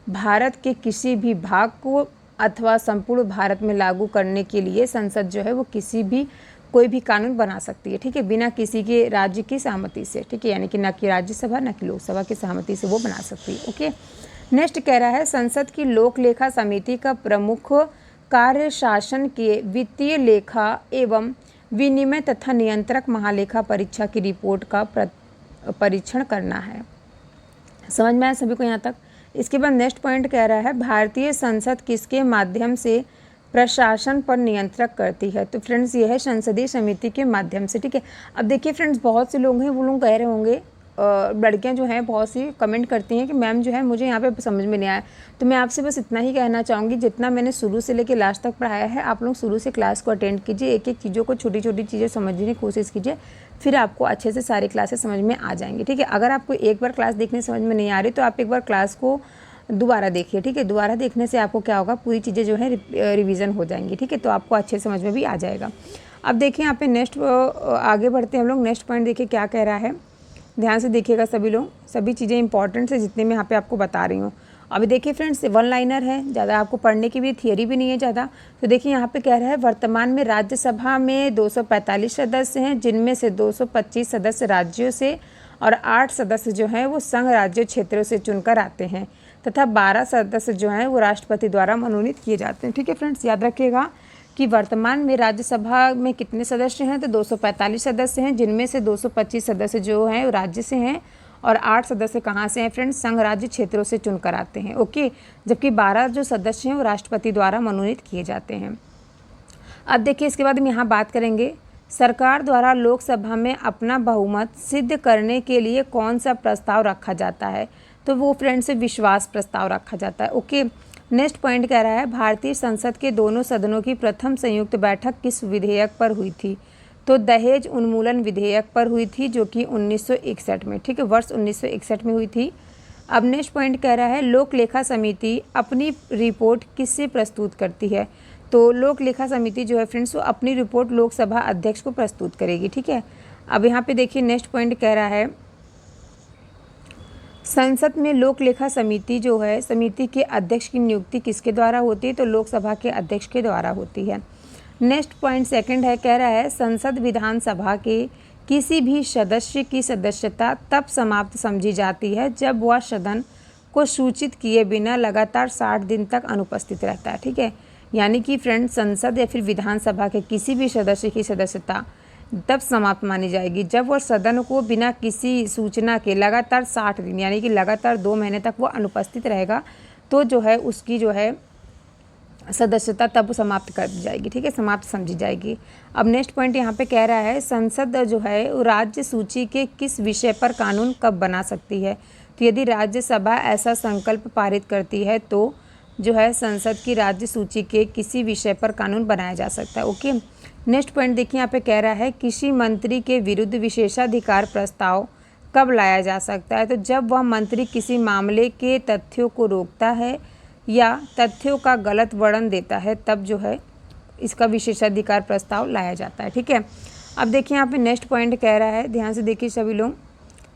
भारत के किसी भी भाग को अथवा संपूर्ण भारत में लागू करने के लिए संसद जो है वो किसी भी कोई भी कानून बना सकती है, ठीक है, बिना किसी के राज्य की सहमति से, ठीक है, यानी कि न कि राज्यसभा न कि लोकसभा की सहमति से वो बना सकती है। ओके, नेक्स्ट कह रहा है संसद की लोक लेखा समिति का प्रमुख कार्य शासन के वित्तीय लेखा एवं विनिमय तथा नियंत्रक महालेखा परीक्षा की रिपोर्ट का परीक्षण करना है। समझ में आया सभी को यहाँ तक? इसके बाद नेक्स्ट पॉइंट कह रहा है भारतीय संसद किसके माध्यम से प्रशासन पर नियंत्रण करती है। तो फ्रेंड्स ये है संसदीय समिति के माध्यम से, ठीक है। अब देखिए फ्रेंड्स, बहुत से लोग हैं वो लोग कह रहे होंगे, लड़कियां जो हैं बहुत सी कमेंट करती हैं कि मैम जो है मुझे यहाँ पे समझ में नहीं आया। तो मैं आपसे बस इतना ही कहना चाहूँगी, जितना मैंने शुरू से लेकर लास्ट तक पढ़ाया है आप लोग शुरू से क्लास को अटेंड कीजिए, एक एक चीज़ों को, छोटी छोटी चीज़ें समझने की कोशिश कीजिए, फिर आपको अच्छे से सारी क्लासेस समझ में आ जाएंगी, ठीक है। अगर आपको एक बार क्लास देखने समझ में नहीं आ रही तो आप एक बार क्लास को दोबारा देखिए, ठीक है। दोबारा देखने से आपको क्या होगा, पूरी चीज़ें जो है रिवीजन हो जाएंगी, ठीक है। तो आपको अच्छे समझ में भी आ जाएगा। अब देखिए यहाँ पे नेक्स्ट आगे बढ़ते हैं हम लोग। नेक्स्ट पॉइंट देखिए क्या कह रहा है, ध्यान से देखिएगा सभी लोग, सभी चीज़ें इंपॉर्टेंट है जितने मैं यहाँ पे आपको बता रही हूँ। अभी देखिए फ्रेंड्स, वन लाइनर है, ज़्यादा आपको पढ़ने की भी थियरी भी नहीं है ज़्यादा। तो देखिए यहाँ पे कह रहा है वर्तमान में राज्यसभा में 245 सदस्य हैं, जिनमें से 225 सदस्य राज्यों से और 8 सदस्य जो हैं वो संघ राज्य क्षेत्रों से चुनकर आते हैं, तथा 12 सदस्य जो हैं वो राष्ट्रपति द्वारा मनोनीत किए जाते हैं, ठीक है फ्रेंड्स। याद रखिएगा कि वर्तमान में राज्यसभा में कितने सदस्य हैं, तो 245 सदस्य हैं, जिनमें से 225 सदस्य जो हैं वो राज्य से हैं और 8 सदस्य कहाँ से हैं फ्रेंड्स, संघ राज्य क्षेत्रों से चुनकर आते हैं, ओके। जबकि 12 जो सदस्य हैं वो राष्ट्रपति द्वारा मनोनीत किए जाते हैं। अब देखिए इसके बाद हम यहाँ बात करेंगे, सरकार द्वारा लोकसभा में अपना बहुमत सिद्ध करने के लिए कौन सा प्रस्ताव रखा जाता है, तो वो फ्रेंड्स विश्वास प्रस्ताव रखा जाता है, ओके। नेक्स्ट पॉइंट कह रहा है भारतीय संसद के दोनों सदनों की प्रथम संयुक्त बैठक किस विधेयक पर हुई थी, तो दहेज उन्मूलन विधेयक पर हुई थी, जो कि 1961 में, ठीक है, वर्ष 1961 में हुई थी। अब नेक्स्ट पॉइंट कह रहा है लोक लेखा समिति अपनी रिपोर्ट किससे प्रस्तुत करती है, तो लोक लेखा समिति जो है फ्रेंड्स वो अपनी रिपोर्ट लोकसभा अध्यक्ष को प्रस्तुत करेगी, ठीक है। अब यहाँ पे देखिए नेक्स्ट पॉइंट कह रहा है संसद में लोक लेखा समिति जो है, समिति के अध्यक्ष की नियुक्ति किसके द्वारा होती है, तो लोकसभा के अध्यक्ष के द्वारा होती है। नेक्स्ट पॉइंट सेकंड है, कह रहा है संसद विधानसभा के किसी भी सदस्य की सदस्यता तब समाप्त समझी जाती है जब वह सदन को सूचित किए बिना लगातार 60 दिन तक अनुपस्थित रहता है, ठीक है। यानी कि फ्रेंड संसद या फिर विधानसभा के किसी भी सदस्य की सदस्यता तब समाप्त मानी जाएगी जब वह सदन को बिना किसी सूचना के लगातार 60 दिन यानी कि लगातार 2 महीने तक वो अनुपस्थित रहेगा, तो जो है उसकी जो है सदस्यता तब समाप्त कर दी जाएगी, ठीक है, समाप्त समझी जाएगी। अब नेक्स्ट पॉइंट यहाँ पे कह रहा है संसद जो है राज्य सूची के किस विषय पर कानून कब बना सकती है, तो यदि राज्यसभा ऐसा संकल्प पारित करती है तो जो है संसद की राज्य सूची के किसी विषय पर कानून बनाया जा सकता है, ओके। नेक्स्ट पॉइंट देखिए यहाँ पे कह रहा है किसी मंत्री के विरुद्ध विशेषाधिकार प्रस्ताव कब लाया जा सकता है, तो जब वह मंत्री किसी मामले के तथ्यों को रोकता है या तथ्यों का गलत वर्णन देता है, तब जो है इसका विशेषाधिकार प्रस्ताव लाया जाता है, ठीक है। अब देखिए यहाँ पे नेक्स्ट पॉइंट कह रहा है, ध्यान से देखिए सभी लोग,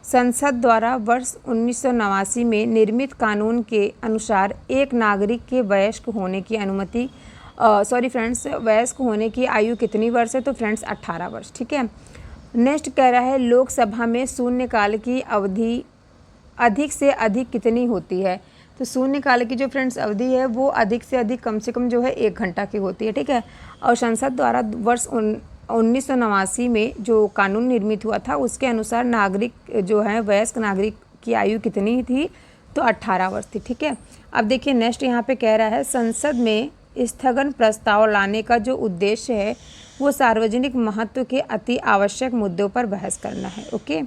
संसद द्वारा वर्ष 1989 में निर्मित कानून के अनुसार एक नागरिक के वयस्क होने की अनुमति वयस्क होने की आयु कितनी वर्ष है, तो फ्रेंड्स 18 वर्ष, ठीक है। नेक्स्ट कह रहा है लोकसभा में शून्यकाल की अवधि अधिक से अधिक कितनी होती है, तो शून्यकाल की जो फ्रेंड्स अवधि है वो अधिक से अधिक कम से कम जो है 1 घंटा की होती है, ठीक है। और संसद द्वारा वर्ष 1989 में जो कानून निर्मित हुआ था उसके अनुसार नागरिक जो है वयस्क नागरिक की आयु कितनी थी, तो 18 वर्ष थी, ठीक है। अब देखिए नेक्स्ट यहाँ पे कह रहा है संसद में स्थगन प्रस्ताव लाने का जो उद्देश्य है वो सार्वजनिक महत्व के अति आवश्यक मुद्दों पर बहस करना है, ओके।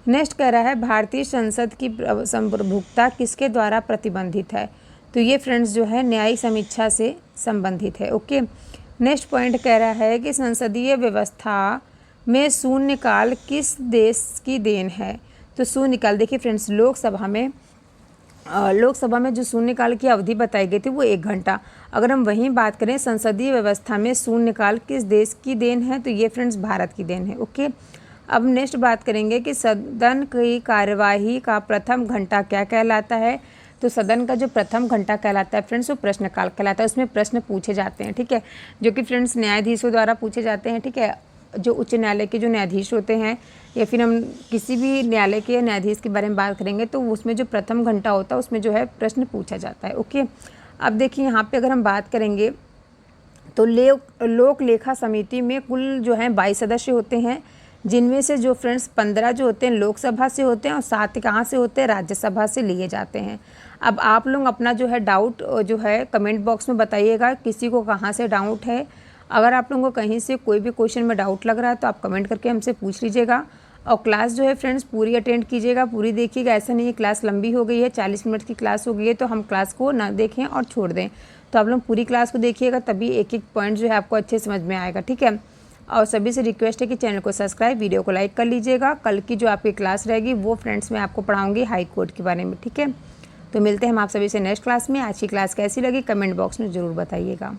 नेक्स्ट कह रहा है भारतीय संसद की संप्रभुता किसके द्वारा प्रतिबंधित है, तो ये फ्रेंड्स जो है न्यायिक समीक्षा से संबंधित है, ओके। नेक्स्ट पॉइंट कह रहा है कि संसदीय व्यवस्था में शून्यकाल किस देश की देन है, तो शून्यकाल देखिए फ्रेंड्स लोकसभा में जो शून्यकाल की अवधि बताई गई थी वो 1 घंटा। अगर हम वहीं बात करें संसदीय व्यवस्था में शून्यकाल किस देश की देन है, तो ये फ्रेंड्स भारत की देन है, ओके। अब नेक्स्ट बात करेंगे कि सदन की कार्यवाही का प्रथम घंटा क्या कहलाता है, तो सदन का जो प्रथम घंटा कहलाता है फ्रेंड्स वो प्रश्नकाल कहलाता है। उसमें प्रश्न पूछे जाते हैं, ठीक है, जो कि फ्रेंड्स न्यायाधीशों द्वारा पूछे जाते हैं, ठीक है। जो उच्च न्यायालय के जो न्यायाधीश होते हैं या फिर हम किसी भी न्यायालय के न्यायाधीश के बारे में बात करेंगे तो उसमें जो प्रथम घंटा होता है उसमें जो है प्रश्न पूछा जाता है, ओके। अब देखिए यहाँ पे अगर हम बात करेंगे तो लोक लेखा समिति में कुल जो है 22 सदस्य होते हैं, जिनमें से जो फ्रेंड्स 15 जो होते हैं लोकसभा से होते हैं और 7 कहाँ से होते हैं, राज्यसभा से लिए जाते हैं। अब आप लोग अपना जो है डाउट जो है कमेंट बॉक्स में बताइएगा, किसी को कहाँ से डाउट है। अगर आप लोगों को कहीं से कोई भी क्वेश्चन में डाउट लग रहा है तो आप कमेंट करके हमसे पूछ लीजिएगा। और क्लास जो है फ्रेंड्स पूरी अटेंड कीजिएगा, पूरी देखिएगा। ऐसा नहीं है क्लास लंबी हो गई है, 40 मिनट की क्लास हो गई है तो हम क्लास को ना देखें और छोड़ दें। तो आप लोग पूरी क्लास को देखिएगा, तभी एक एक पॉइंट जो है आपको अच्छे समझ में आएगा, ठीक है। और सभी से रिक्वेस्ट है कि चैनल को सब्सक्राइब, वीडियो को लाइक कर लीजिएगा। कल की जो आपकी क्लास रहेगी वो फ्रेंड्स मैं आपको पढ़ाऊँगी हाई कोर्ट के बारे में, ठीक है। तो मिलते हैं हम आप सभी से नेक्स्ट क्लास में। आज की क्लास कैसी लगी कमेंट बॉक्स में ज़रूर बताइएगा।